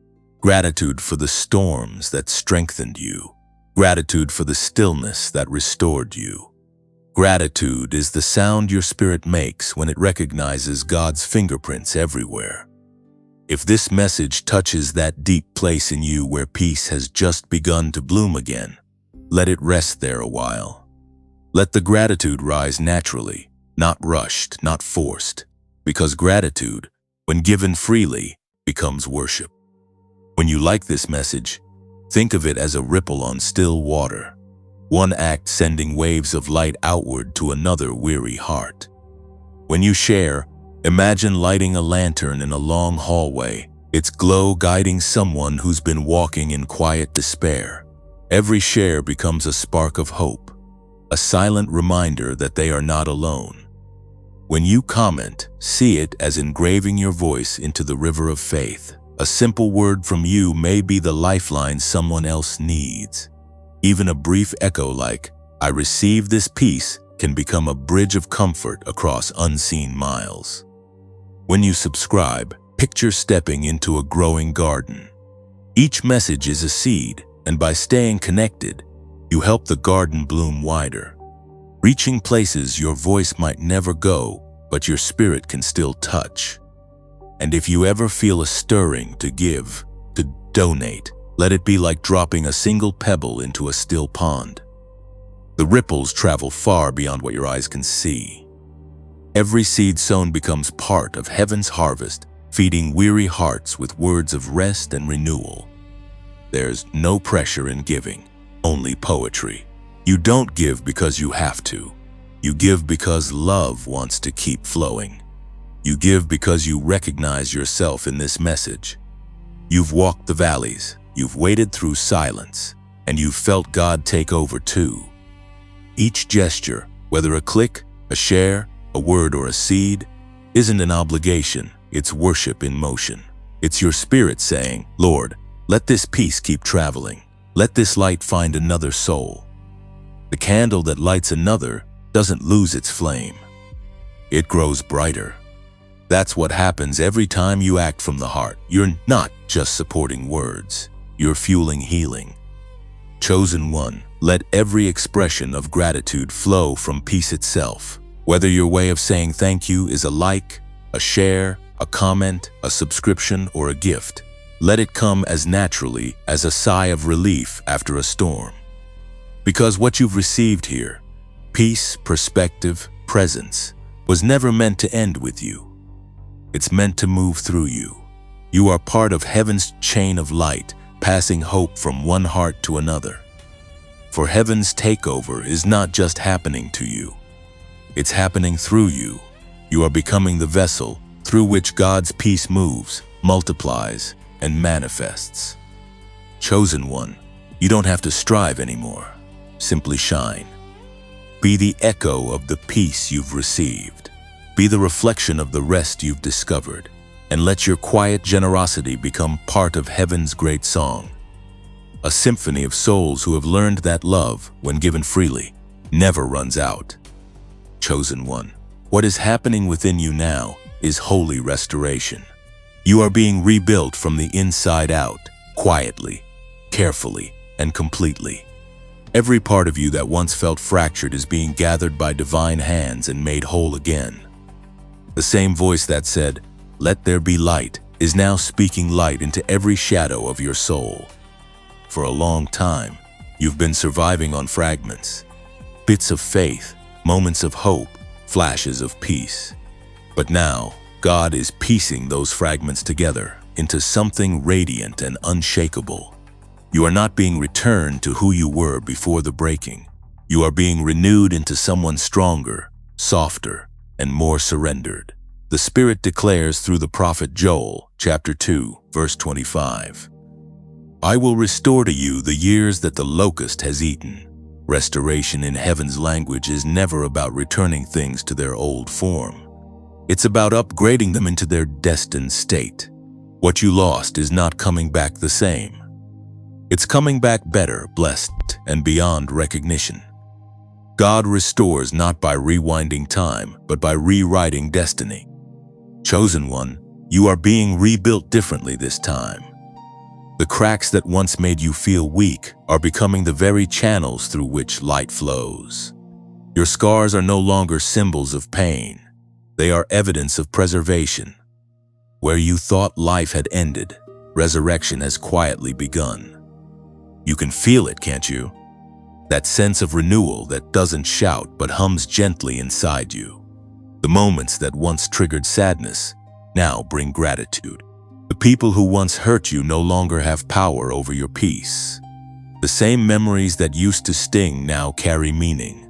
Gratitude for the storms that strengthened you. Gratitude for the stillness that restored you. Gratitude is the sound your spirit makes when it recognizes God's fingerprints everywhere. If this message touches that deep place in you where peace has just begun to bloom again, let it rest there a while. Let the gratitude rise naturally, not rushed, not forced, because gratitude, when given freely, becomes worship. When you like this message, think of it as a ripple on still water, one act sending waves of light outward to another weary heart. When you share, imagine lighting a lantern in a long hallway, its glow guiding someone who's been walking in quiet despair. Every share becomes a spark of hope, a silent reminder that they are not alone. When you comment, see it as engraving your voice into the river of faith. A simple word from you may be the lifeline someone else needs. Even a brief echo like, "I receive this peace," can become a bridge of comfort across unseen miles. When you subscribe, picture stepping into a growing garden. Each message is a seed, and by staying connected, you help the garden bloom wider, reaching places your voice might never go, but your spirit can still touch. And if you ever feel a stirring to give, to donate, let it be like dropping a single pebble into a still pond. The ripples travel far beyond what your eyes can see. Every seed sown becomes part of heaven's harvest, feeding weary hearts with words of rest and renewal. There's no pressure in giving, only poetry. You don't give because you have to. You give because love wants to keep flowing. You give because you recognize yourself in this message. You've walked the valleys, you've waded through silence, and you've felt God take over too. Each gesture, whether a click, a share, a word, or a seed, isn't an obligation, it's worship in motion. It's your spirit saying, "Lord, let this peace keep traveling. Let this light find another soul." The candle that lights another doesn't lose its flame. It grows brighter. That's what happens every time you act from the heart. You're not just supporting words, you're fueling healing. Chosen one, let every expression of gratitude flow from peace itself. Whether your way of saying thank you is a like, a share, a comment, a subscription, or a gift, let it come as naturally as a sigh of relief after a storm. Because what you've received here, peace, perspective, presence, was never meant to end with you. It's meant to move through you. You are part of heaven's chain of light, passing hope from one heart to another. For heaven's takeover is not just happening to you. It's happening through you. You are becoming the vessel through which God's peace moves, multiplies, and manifests. Chosen one, you don't have to strive anymore. Simply shine. Be the echo of the peace you've received. Be the reflection of the rest you've discovered, and let your quiet generosity become part of heaven's great song. A symphony of souls who have learned that love, when given freely, never runs out. Chosen one, what is happening within you now is holy restoration. You are being rebuilt from the inside out, quietly, carefully, and completely. Every part of you that once felt fractured is being gathered by divine hands and made whole again. The same voice that said, "Let there be light," is now speaking light into every shadow of your soul. For a long time, you've been surviving on fragments, bits of faith, moments of hope, flashes of peace. But now, God is piecing those fragments together into something radiant and unshakable. You are not being returned to who you were before the breaking. You are being renewed into someone stronger, softer, and more surrendered. The Spirit declares through the prophet Joel, chapter 2, verse 25, "I will restore to you the years that the locust has eaten." Restoration in heaven's language is never about returning things to their old form. It's about upgrading them into their destined state. What you lost is not coming back the same. It's coming back better, blessed, and beyond recognition. God restores not by rewinding time, but by rewriting destiny. Chosen one, you are being rebuilt differently this time. The cracks that once made you feel weak are becoming the very channels through which light flows. Your scars are no longer symbols of pain. They are evidence of preservation. Where you thought life had ended, resurrection has quietly begun. You can feel it, can't you? That sense of renewal that doesn't shout but hums gently inside you. The moments that once triggered sadness now bring gratitude. The people who once hurt you no longer have power over your peace. The same memories that used to sting now carry meaning.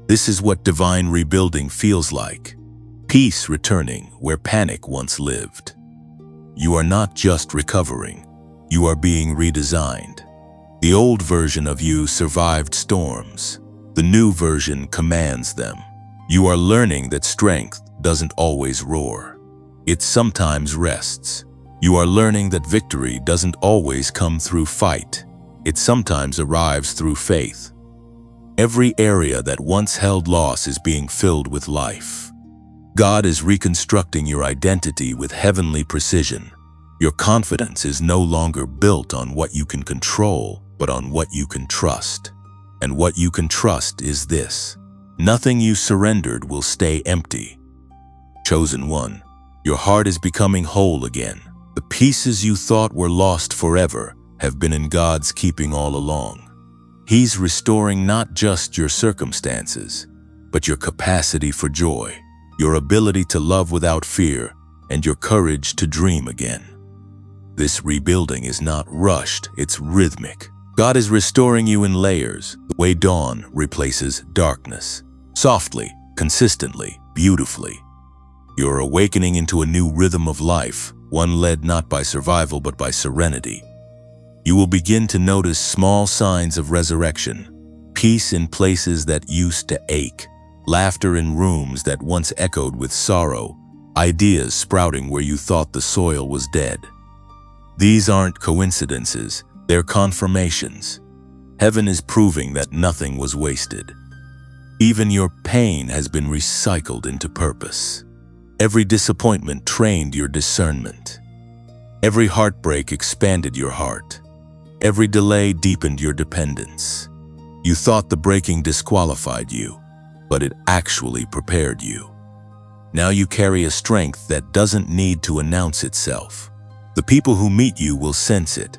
This is what divine rebuilding feels like. Peace returning where panic once lived. You are not just recovering, you are being redesigned. The old version of you survived storms. The new version commands them. You are learning that strength doesn't always roar. It sometimes rests. You are learning that victory doesn't always come through fight. It sometimes arrives through faith. Every area that once held loss is being filled with life. God is reconstructing your identity with heavenly precision. Your confidence is no longer built on what you can control, but on what you can trust. And what you can trust is this: nothing you surrendered will stay empty. Chosen one, your heart is becoming whole again. The pieces you thought were lost forever have been in God's keeping all along. He's restoring not just your circumstances, but your capacity for joy, your ability to love without fear, and your courage to dream again. This rebuilding is not rushed, it's rhythmic. God is restoring you in layers, the way dawn replaces darkness. Softly, consistently, beautifully. You're awakening into a new rhythm of life, one led not by survival but by serenity. You will begin to notice small signs of resurrection, peace in places that used to ache, laughter in rooms that once echoed with sorrow, ideas sprouting where you thought the soil was dead. These aren't coincidences, they're confirmations. Heaven is proving that nothing was wasted. Even your pain has been recycled into purpose. Every disappointment trained your discernment. Every heartbreak expanded your heart. Every delay deepened your dependence. You thought the breaking disqualified you, but it actually prepared you. Now you carry a strength that doesn't need to announce itself. The people who meet you will sense it,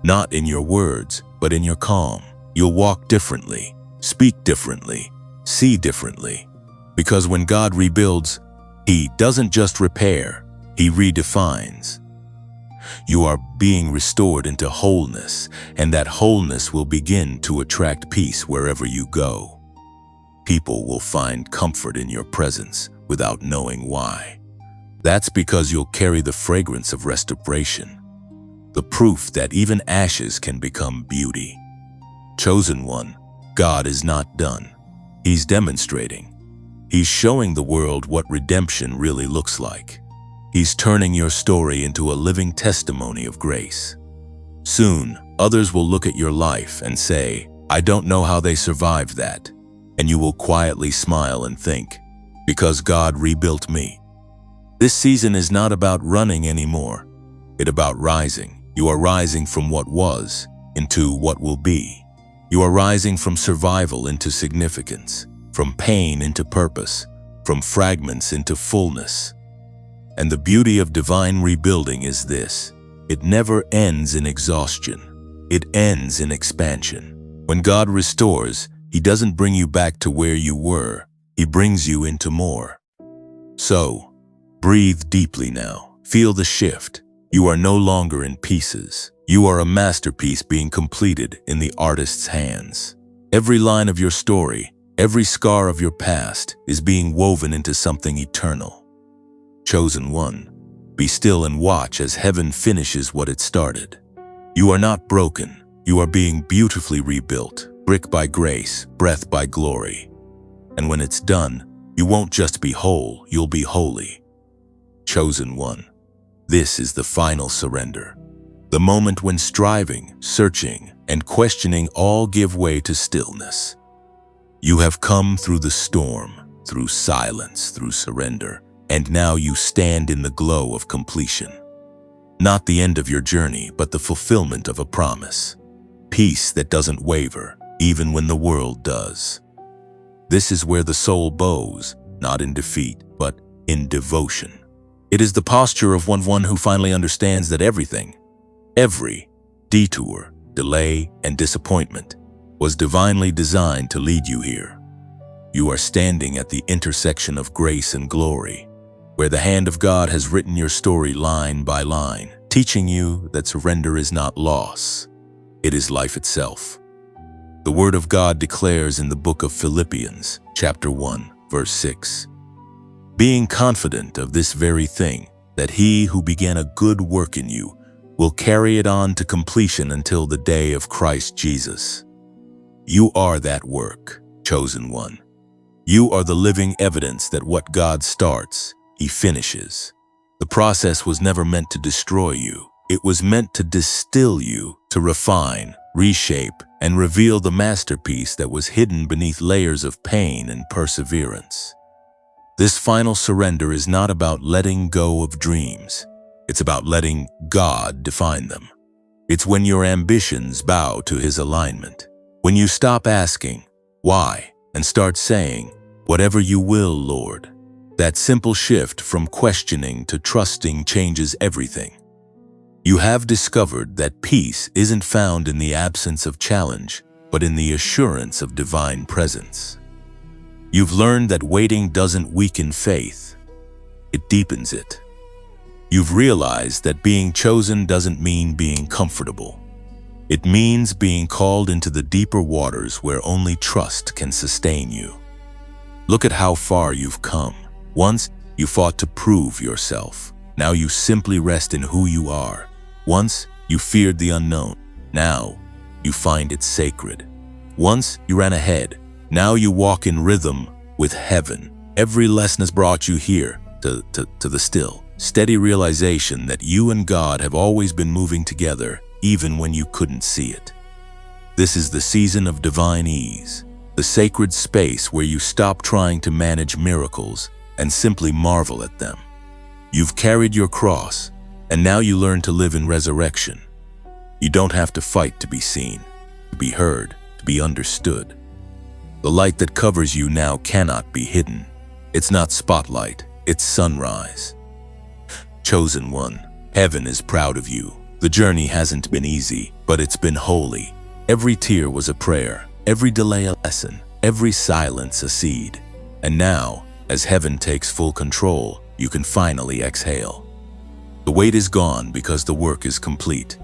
not in your words, but in your calm. You'll walk differently, speak differently, see differently. Because when God rebuilds, He doesn't just repair, He redefines. You are being restored into wholeness, and that wholeness will begin to attract peace wherever you go. People will find comfort in your presence without knowing why. That's because you'll carry the fragrance of restoration, the proof that even ashes can become beauty. Chosen one, God is not done. He's demonstrating. He's showing the world what redemption really looks like. He's turning your story into a living testimony of grace. Soon, others will look at your life and say, "I don't know how they survived that." And you will quietly smile and think, "Because God rebuilt me." This season is not about running anymore. It's about rising. You are rising from what was into what will be. You are rising from survival into significance, from pain into purpose, from fragments into fullness. And the beauty of divine rebuilding is this: it never ends in exhaustion. it ends in expansion. When God restores, He doesn't bring you back to where you were. He brings you into more. So, breathe deeply now. Feel the shift. You are no longer in pieces. You are a masterpiece being completed in the artist's hands. Every line of your story, every scar of your past is being woven into something eternal. Chosen one, be still and watch as heaven finishes what it started. You are not broken. You are being beautifully rebuilt, brick by grace, breath by glory. And when it's done, you won't just be whole, you'll be holy. Chosen one, this is the final surrender. The moment when striving, searching, and questioning all give way to stillness. You have come through the storm, through silence, through surrender, and now you stand in the glow of completion. Not the end of your journey, but the fulfillment of a promise. Peace that doesn't waver, even when the world does. This is where the soul bows, not in defeat, but in devotion. It is the posture of one who finally understands that every detour, delay, and disappointment was divinely designed to lead you here. You are standing at the intersection of grace and glory, where the hand of God has written your story line by line, teaching you that surrender is not loss, it is life itself. The Word of God declares in the book of Philippians, chapter 1, verse 6, being confident of this very thing, that He who began a good work in you will carry it on to completion until the day of Christ Jesus. You are that work, chosen one. You are the living evidence that what God starts, He finishes. The process was never meant to destroy you. It was meant to distill you, to refine, reshape, and reveal the masterpiece that was hidden beneath layers of pain and perseverance. This final surrender is not about letting go of dreams. It's about letting God define them. It's when your ambitions bow to His alignment. When you stop asking, why, and start saying, whatever you will, Lord. That simple shift from questioning to trusting changes everything. You have discovered that peace isn't found in the absence of challenge, but in the assurance of divine presence. You've learned that waiting doesn't weaken faith, it deepens it. You've realized that being chosen doesn't mean being comfortable. It means being called into the deeper waters where only trust can sustain you. Look at how far you've come. Once, you fought to prove yourself. Now you simply rest in who you are. Once, you feared the unknown. Now, you find it sacred. Once, you ran ahead. Now you walk in rhythm with heaven. Every lesson has brought you here to the still, steady realization that you and God have always been moving together, even when you couldn't see it. This is the season of divine ease, the sacred space where you stop trying to manage miracles and simply marvel at them. You've carried your cross, and now you learn to live in resurrection. You don't have to fight to be seen, to be heard, to be understood. The light that covers you now cannot be hidden. It's not spotlight, it's sunrise. Chosen one, heaven is proud of you. The journey hasn't been easy, but it's been holy. Every tear was a prayer, every delay a lesson, every silence a seed. And now, as heaven takes full control, you can finally exhale. The weight is gone because the work is complete.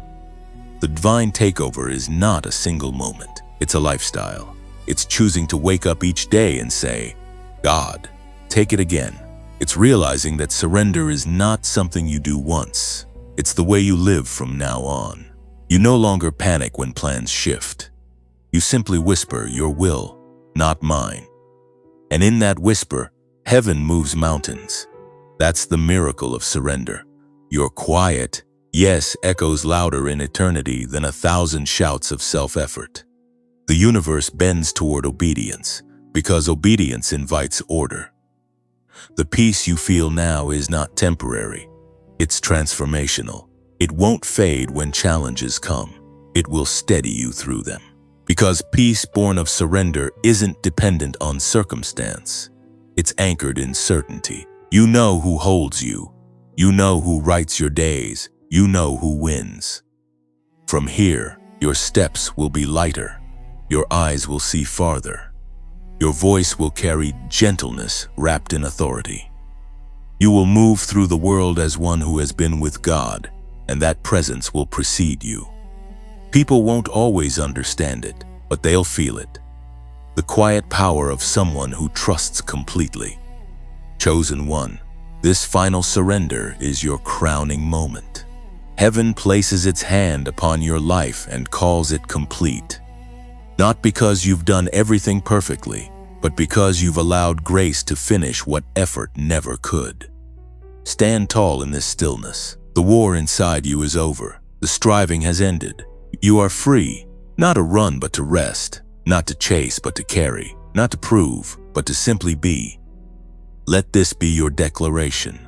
The divine takeover is not a single moment. It's a lifestyle. It's choosing to wake up each day and say, God, take it again. It's realizing that surrender is not something you do once. It's the way you live from now on. You no longer panic when plans shift. You simply whisper, your will, not mine. And in that whisper, heaven moves mountains. That's the miracle of surrender. Your quiet, yes, echoes louder in eternity than 1,000 shouts of self-effort. The universe bends toward obedience, because obedience invites order. The peace you feel now is not temporary. It's transformational. It won't fade when challenges come. It will steady you through them. Because peace born of surrender isn't dependent on circumstance. It's anchored in certainty. You know who holds you. You know who writes your days. You know who wins. From here, Your steps will be lighter. Your eyes will see farther. Your voice will carry gentleness wrapped in authority. You will move through the world as one who has been with God, and that presence will precede you. People won't always understand it, but they'll feel it. The quiet power of someone who trusts completely. Chosen one, this final surrender is your crowning moment. Heaven places its hand upon your life and calls it complete. Not because you've done everything perfectly, but because you've allowed grace to finish what effort never could. Stand tall in this stillness. The war inside you is over. The striving has ended. You are free, not to run but to rest, not to chase but to carry, not to prove but to simply be. Let this be your declaration.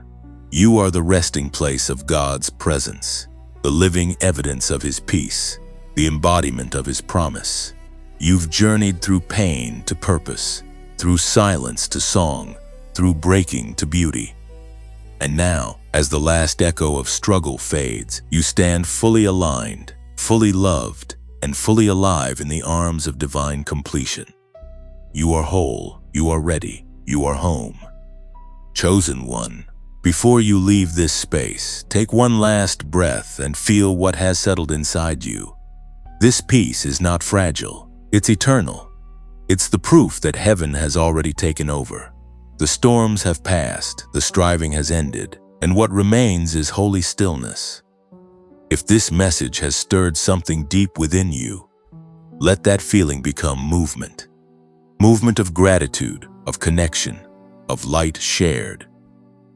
You are the resting place of God's presence, the living evidence of His peace, the embodiment of His promise. You've journeyed through pain to purpose, through silence to song, through breaking to beauty. And now, as the last echo of struggle fades, you stand fully aligned, fully loved, and fully alive in the arms of divine completion. You are whole, you are ready, you are home. Chosen one, before you leave this space, take one last breath and feel what has settled inside you. This peace is not fragile, it's eternal. It's the proof that heaven has already taken over. The storms have passed, the striving has ended, and what remains is holy stillness. If this message has stirred something deep within you, let that feeling become movement. Movement of gratitude, of connection, of light shared.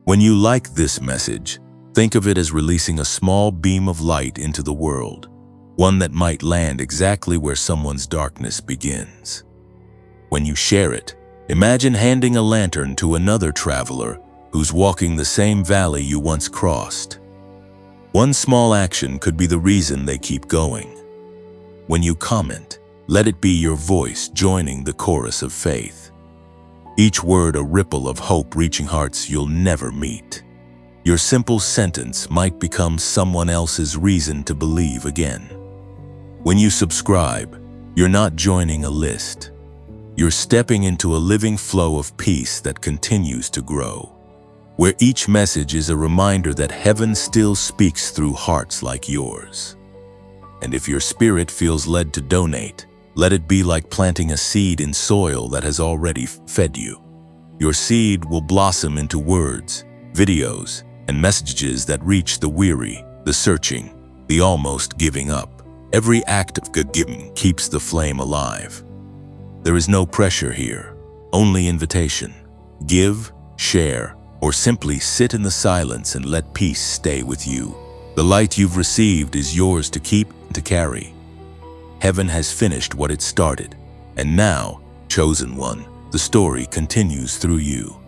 When you like this message, think of it as releasing a small beam of light into the world, one that might land exactly where someone's darkness begins. When you share it, imagine handing a lantern to another traveler who's walking the same valley you once crossed. One small action could be the reason they keep going. When you comment, let it be your voice joining the chorus of faith. Each word a ripple of hope reaching hearts you'll never meet. Your simple sentence might become someone else's reason to believe again. When you subscribe, you're not joining a list. You're stepping into a living flow of peace that continues to grow, where each message is a reminder that heaven still speaks through hearts like yours. And if your spirit feels led to donate, let it be like planting a seed in soil that has already fed you. Your seed will blossom into words, videos, and messages that reach the weary, the searching, the almost giving up. Every act of good giving keeps the flame alive. There is no pressure here, only invitation. Give, share, or simply sit in the silence and let peace stay with you. The light you've received is yours to keep and to carry. Heaven has finished what it started, and now, chosen one, the story continues through you.